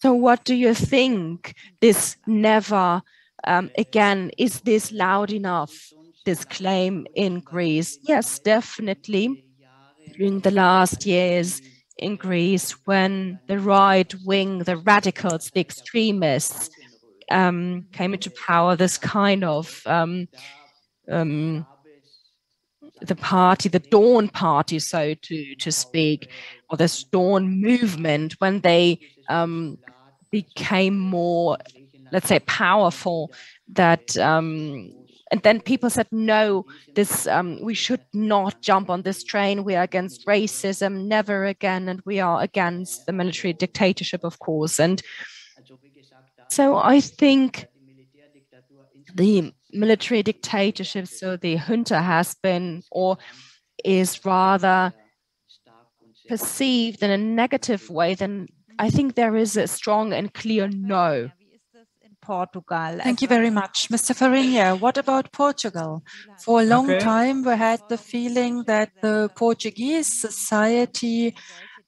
So what do you think? This never again, is this loud enough, this claim in Greece? Yes, definitely. During the last years in Greece, when the right wing, the radicals, the extremists came into power, this kind of the party, the Dawn Party, so to speak, or this Dawn movement, when they became more, let's say, powerful, that and then people said, no, this we should not jump on this train. We are against racism, never again, and we are against the military dictatorship, of course. And so I think the military dictatorship, so the junta, has been or is rather perceived in a negative way, then I think there is a strong and clear no. Portugal. Thank you very much. Mr. Farina, what about Portugal? For a long time, we had the feeling that the Portuguese society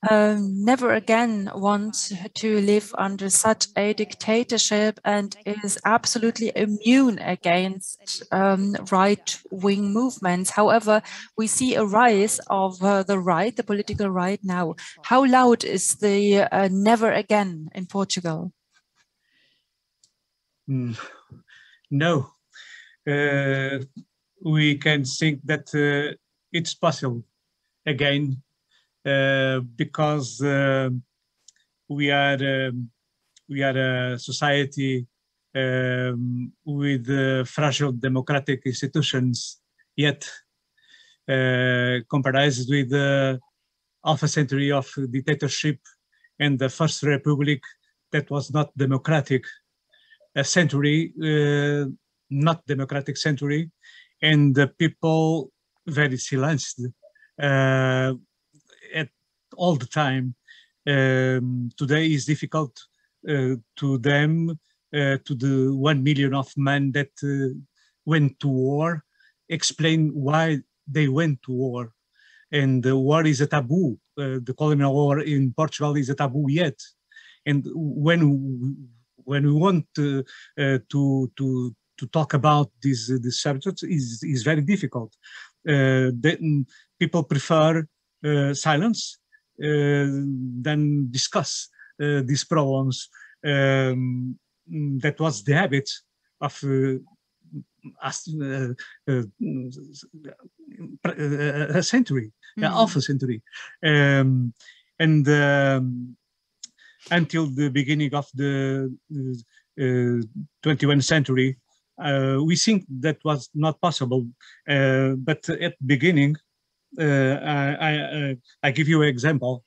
never again wants to live under such a dictatorship and is absolutely immune against right-wing movements. However, we see a rise of the right, the political right now. How loud is the never again in Portugal? No, we can think that it's possible again because we are a society with fragile democratic institutions, yet compared with half a century of dictatorship and the First Republic that was not democratic. A century, not democratic century, and the people very silenced at all the time. Today is difficult to them, to the 1 million of men that went to war, explain why they went to war. And the war is a taboo. The colonial war in Portugal is a taboo yet. And when we want to talk about this subject is very difficult. People prefer silence than discuss these problems. That was the habit of a century, half a century, and until the beginning of the 21st century, we think that was not possible. But at the beginning, I give you an example.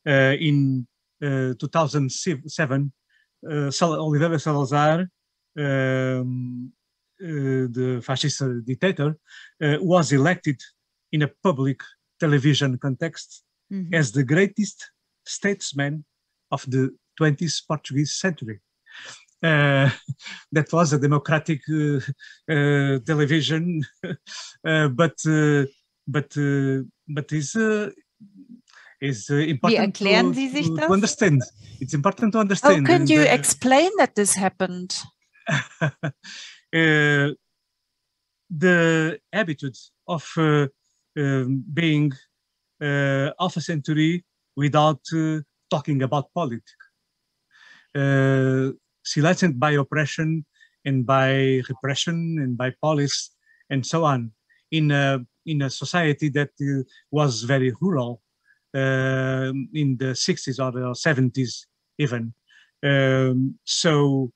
In 2007, Oliveira Salazar, the fascist dictator, was elected in a public television context as the greatest statesman of the 20th Portuguese century. That was a democratic television, but is important to understand. It's important to understand. How can you explain that this happened? The habitude of being half a century without talking about politics, silenced by oppression and by repression and by police and so on, in a society that was very rural in the 60s or the 70s even. So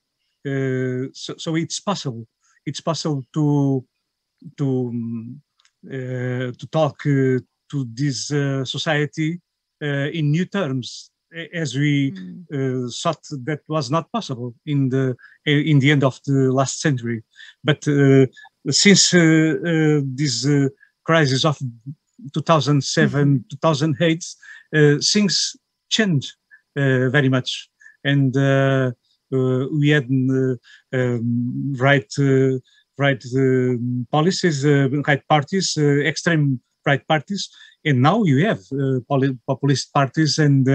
it's possible. It's possible to talk to this society in new terms, as we thought that was not possible in the end of the last century. But since this crisis of 2007, 2008, things changed very much, and we had right policies, right parties, extreme right parties now you have populist parties, and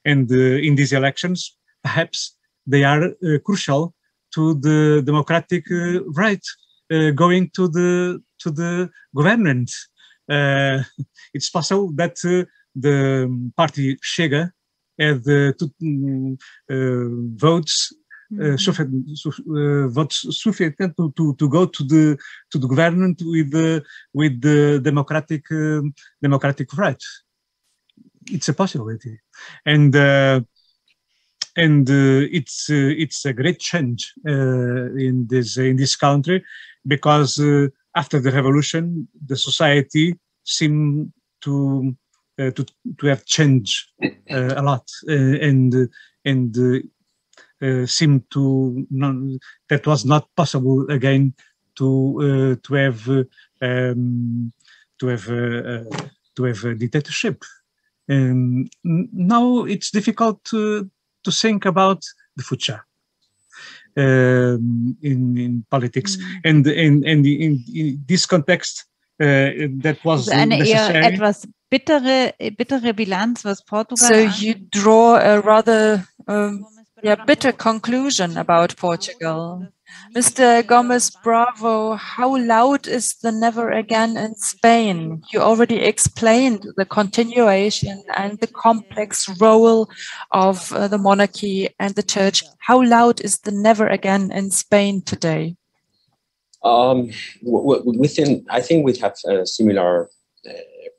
in these elections, perhaps they are crucial to the democratic right going to the government. It's possible that the party Chega had votes sufficient to go to the government with the democratic right. It's a possibility, and it's a great change in this country, because after the revolution, the society seemed to have changed a lot, and seemed to that was not possible again to have a dictatorship. Now it's difficult to think about the future in politics, and in this context that was necessary. Etwas bittere Bilanz, was Portugal. So you draw a rather bitter conclusion about Portugal. Mr. Gomez Bravo, how loud is the never again in Spain? You already explained the continuation and the complex role of the monarchy and the church. How loud is the never again in Spain today? I think we have similar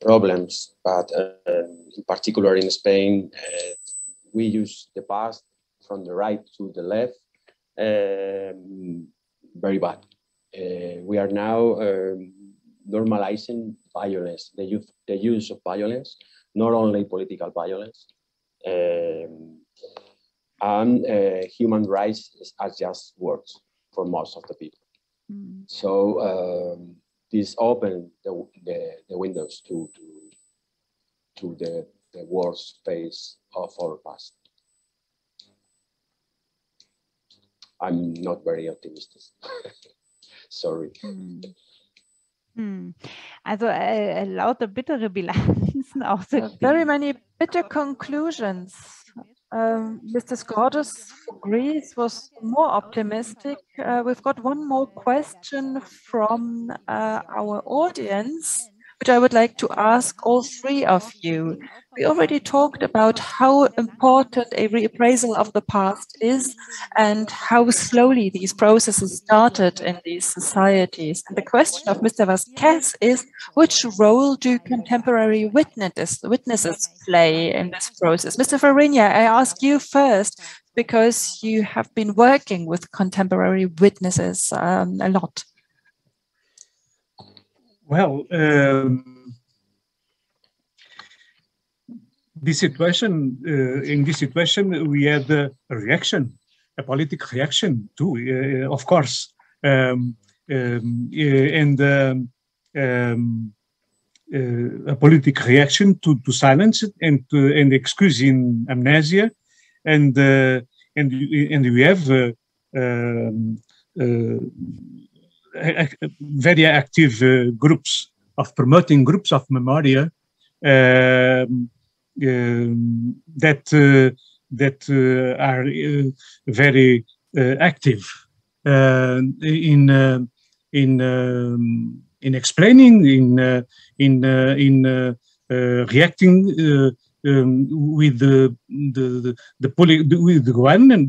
problems, but in particular in Spain, we use the past from the right to the left very bad. We are now normalizing violence, the use of violence, not only political violence, and human rights are just words for most of the people. So this opened the windows to the worst phase of our past. I'm not very optimistic. Sorry. Also lauter bittere Bilanzen auch. Very many bitter conclusions. Mr. Scordes for Greece was more optimistic. We've got one more question from our audience, which I would like to ask all three of you. We already talked about how important a reappraisal of the past is and how slowly these processes started in these societies. And the question of Mr. Vasquez is, which role do contemporary witnesses play in this process? Mr. Farina, I ask you first, because you have been working with contemporary witnesses a lot. Well, in this situation, we had a reaction, a political reaction too, of course, and a political reaction to silence it and excusing amnesia, and we have very active groups of promoting groups of memoria that are very active in explaining, in reacting with the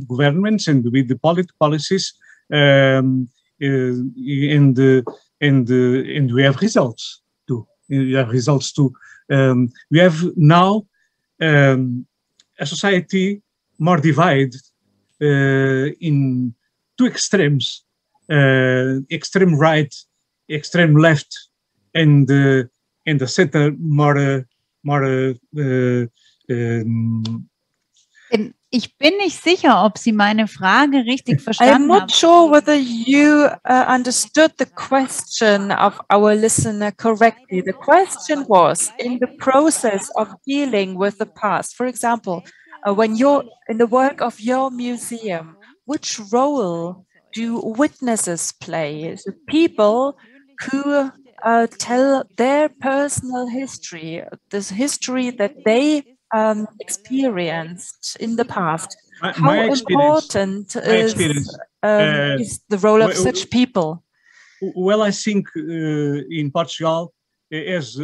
governments and with the policies, and we have results too. We have now a society more divided in two extremes: extreme right, extreme left, and the center more. Ich bin nicht sicher, ob Sie meine Frage richtig verstanden haben. I'm not sure whether you understood the question of our listener correctly. The question was, in the process of dealing with the past, for example, when you're in the work of your museum, which role do witnesses play? The people who tell their personal history, this history that they experienced in the past. How important is the role of such people? Well, I think in Portugal, as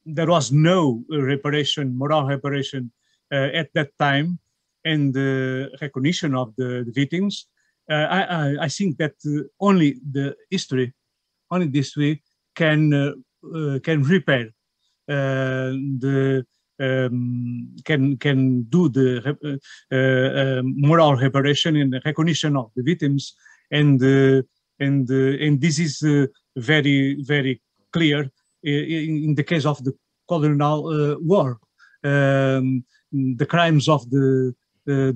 there was no reparation, moral reparation at that time, and recognition of the victims, I think that only the history can repair can do the moral reparation and recognition of the victims, and this is very clear in the case of the colonial war. The crimes of the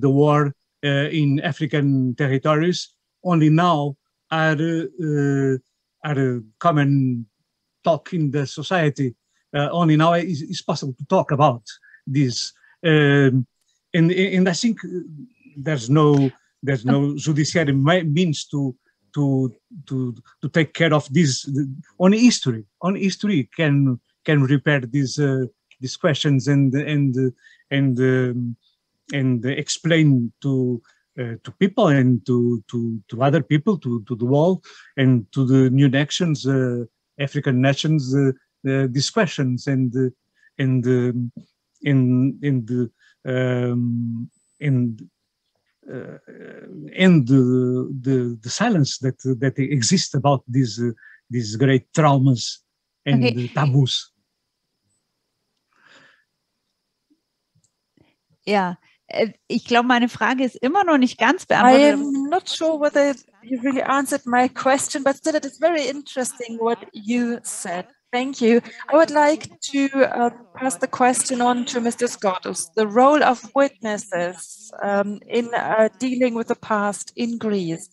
war in African territories only now are common talk in the society. Only now is possible to talk about this, and I think there's no judiciary means to take care of this. Only history can repair these questions and explain to people and to other people, to the world and to the new nations, African nations, these questions and the silence that exists about these great traumas and taboos. Ja, ich glaube, meine Frage ist immer noch nicht ganz beantwortet. I'm not sure whether you really answered my question, but still it is very interesting what you said. Thank you. I would like to pass the question on to Mr. Skotos. The role of witnesses in dealing with the past in Greece.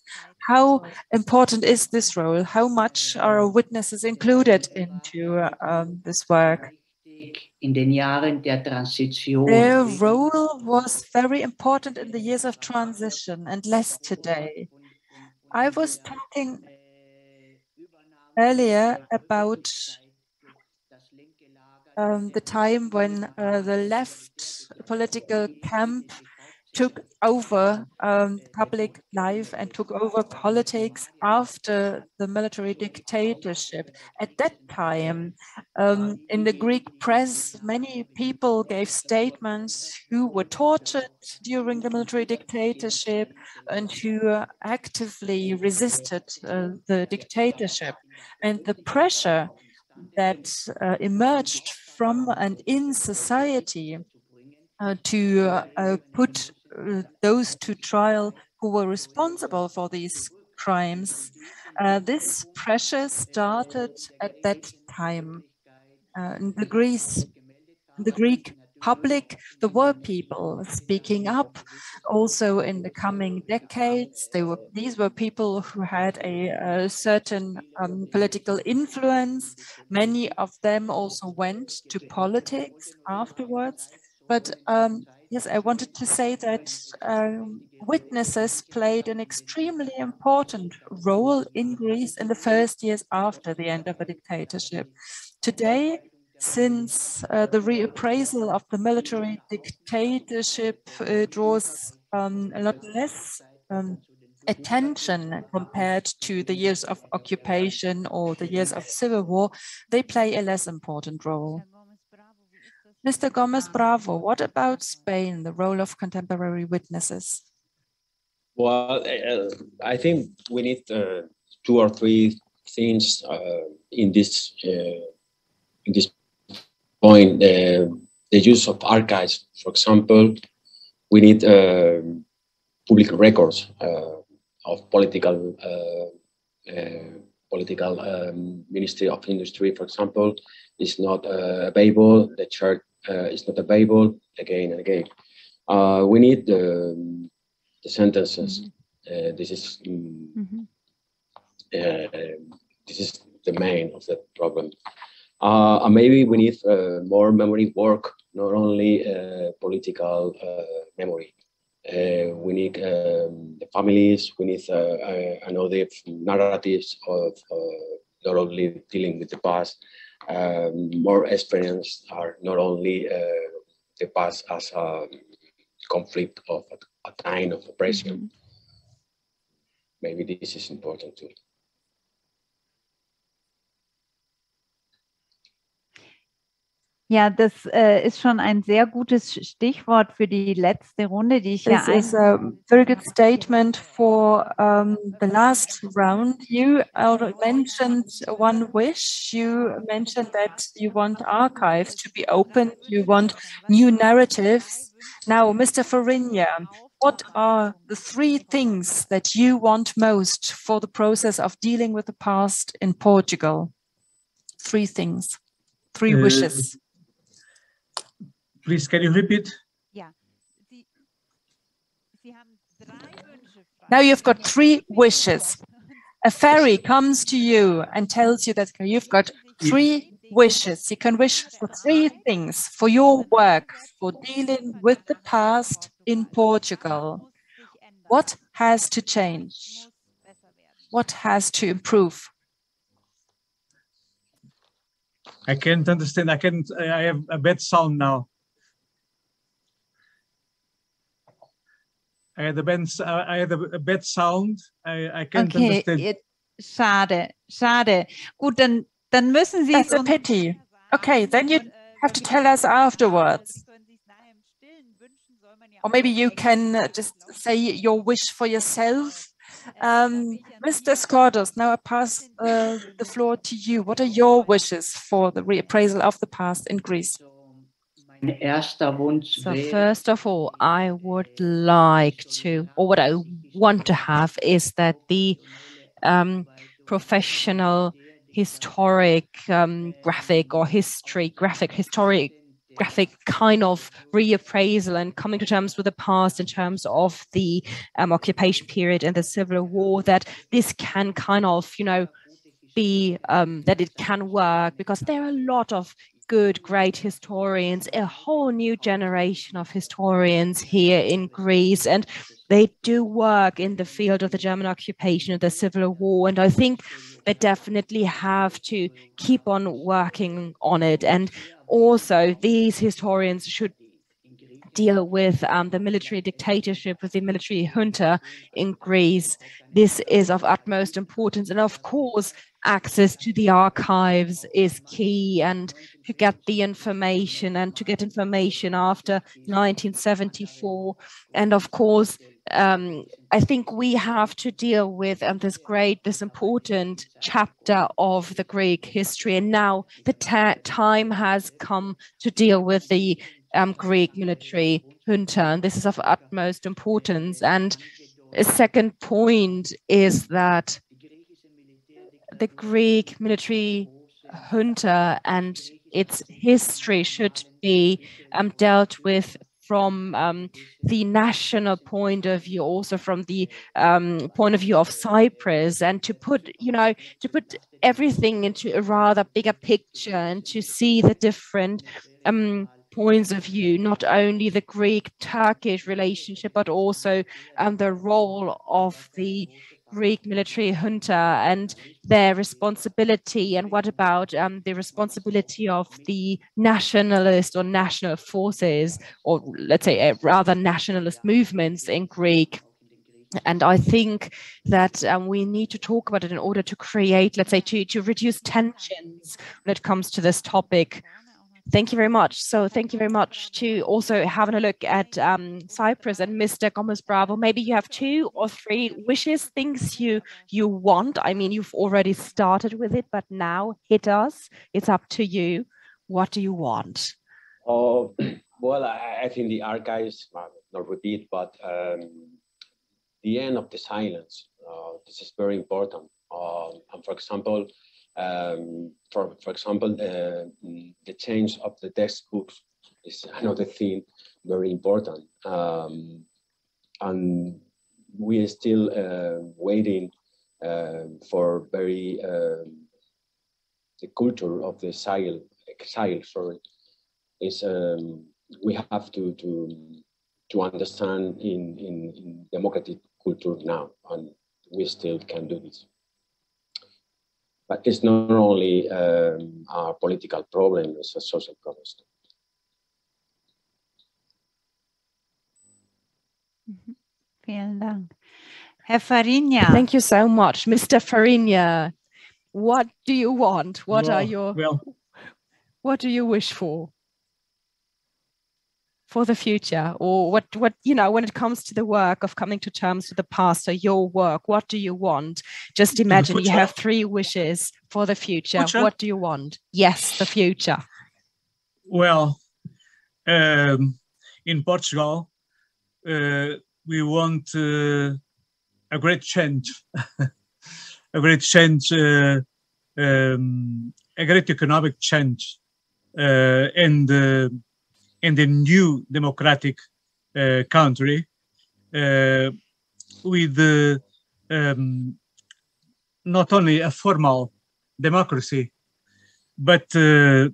How important is this role? How much are witnesses included into this work? Their role was very important in the years of transition and less today. I was talking earlier about the time when the left political camp took over public life and took over politics after the military dictatorship. At that time, in the Greek press, many people gave statements who were tortured during the military dictatorship and who actively resisted the dictatorship. And the pressure that emerged from and in society to put those to trial who were responsible for these crimes. This pressure started at that time. In the Greek public, there were people speaking up. Also in the coming decades, these were people who had a certain political influence. Many of them also went to politics afterwards. But yes, I wanted to say that witnesses played an extremely important role in Greece in the first years after the end of the dictatorship. Today, since the reappraisal of the military dictatorship draws a lot less attention compared to the years of occupation or the years of civil war, they play a less important role. Mr. Gomez Bravo, what about Spain, the role of contemporary witnesses? Well, I think we need 2 or 3 things in this point. The use of archives, for example, we need public records of political Ministry of Industry, for example, is not available. The chart is not available again and again. We need the sentences. This is the main of the problem. Maybe we need more memory work, not only political memory. We need the families. We need another narratives of not only dealing with the past, more experienced are not only the past as a conflict of a time of oppression. Maybe this is important too. Ja, das ist schon ein sehr gutes Stichwort für die letzte Runde, die ich This is a very good statement for the last round. You already mentioned one wish. You mentioned that you want archives to be open. You want new narratives. Now, Mr. Farina, what are the 3 things that you want most for the process of dealing with the past in Portugal? 3 things, 3 wishes. Please, can you repeat? Now you've got 3 wishes. A fairy comes to you and tells you that you've got 3 wishes. You can wish for 3 things for your work, for dealing with the past in Portugal. What has to change? What has to improve? I can't understand. I have a bad sound now. I had a bad sound. I can't understand. Schade. Gut, dann müssen Sie That's a pity. Okay, then you have to tell us afterwards. Or maybe you can just say your wish for yourself. Mr. Skordos, now I pass the floor to you. What are your wishes for the reappraisal of the past in Greece? So first of all, I would like to, or what I want to have is that the professional historic graphic kind of reappraisal and coming to terms with the past in terms of the occupation period and the Civil War, that this can kind of, be, that it can work, because there are a lot of good, great historians, a whole new generation of historians here in Greece, and they do work in the field of the German occupation and the Civil War. And I think they definitely have to keep on working on it. And also, these historians should deal with the military dictatorship, with the military junta in Greece. This is of utmost importance. And of course, access to the archives is key, and to get the information and to get information after 1974. And of course, I think we have to deal with this important chapter of the Greek history. And now the time has come to deal with the Greek military junta, and this is of utmost importance. And a second point is that the Greek military junta and its history should be dealt with from the national point of view, also from the point of view of Cyprus, and to put everything into a rather bigger picture and to see the different points of view, not only the Greek-Turkish relationship, but also the role of the Greek military junta and their responsibility, and what about the responsibility of the nationalist or national forces, or let's say rather nationalist movements in Greek. And I think that we need to talk about it in order to create, let's say, to reduce tensions when it comes to this topic. Thank you very much. So thank you very much to also having a look at Cyprus. And Mr. Gomez Bravo, maybe you have 2 or 3 wishes, things you want. I mean, you've already started with it, but now hit us. It's up to you. What do you want? Well, I think the archives, not repeat, but the end of the silence. This is very important. And for example, the change of the textbooks is another thing very important. And we are still waiting for the culture of the exile. Is we have to understand in democratic culture now, and we still can do this. But it's not only a political problem, it's a social problem. Vielen Dank. Herr Farina. Thank you so much. Mr. Farina, what do you want? What do you wish for the future? Or what, you know, when it comes to the work of coming to terms with the past or your work, what do you want? Just imagine you have 3 wishes for the future. What do you want? Yes, the future. Well, in Portugal, we want a great change, a great change, a great economic change, and a new democratic country with not only a formal democracy, but a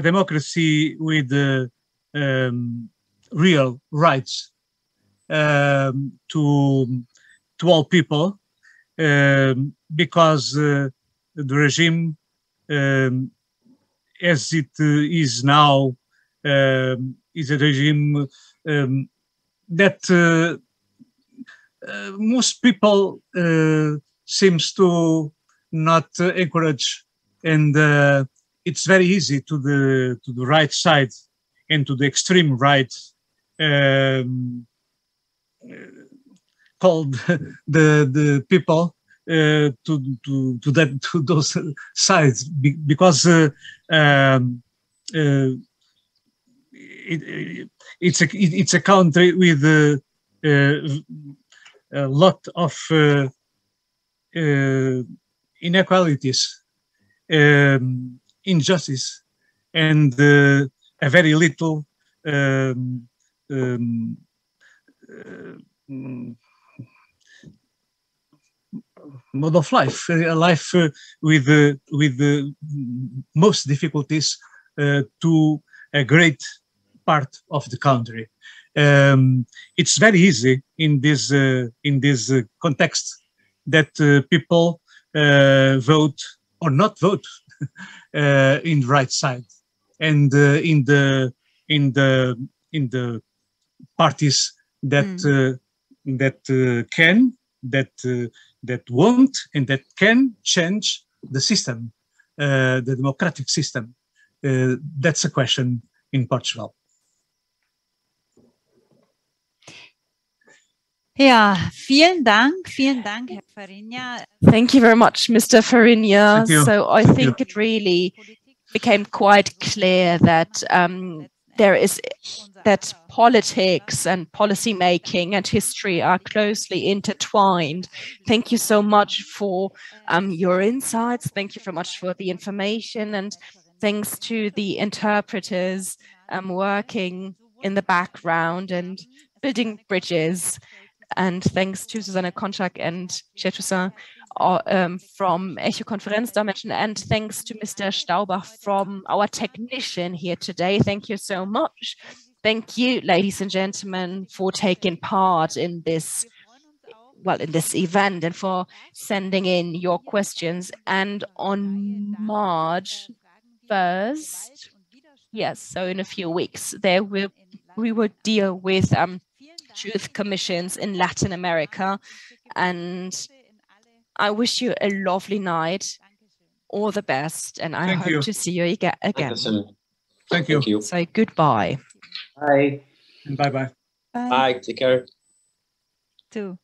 democracy with real rights to all people, because the regime, as it is now, is a regime that most people seems to not encourage, and it's very easy to the right side and to the extreme right, called the people to those sides, because it's a country with a lot of inequalities, injustice, and a very little mode of life, a life with the most difficulties to a great part of the country. It's very easy in this context that people vote or not vote in the right side, and in the parties that that won't and that can change the system, the democratic system. That's a question in Portugal. Ja, vielen Dank, Herr Farina. Thank you very much, Mr. Farina. So I think it really became quite clear that that politics and policy making and history are closely intertwined. Thank you so much for your insights. Thank you very much for the information, and thanks to the interpreters working in the background and building bridges. And thanks to Susanne Konczak and Chetusa from Echo Conference Dimension, and thanks to Mr. Staubach from our technician here today. Thank you so much. Thank you, ladies and gentlemen, for taking part in this, in this event, and for sending in your questions. And on March 1st, yes, so in a few weeks, we will deal with truth commissions in Latin America. And I wish you a lovely night, all the best, and I hope to see you again. Thank you. Say goodbye. Bye. Bye-bye. Bye. Take care. Too.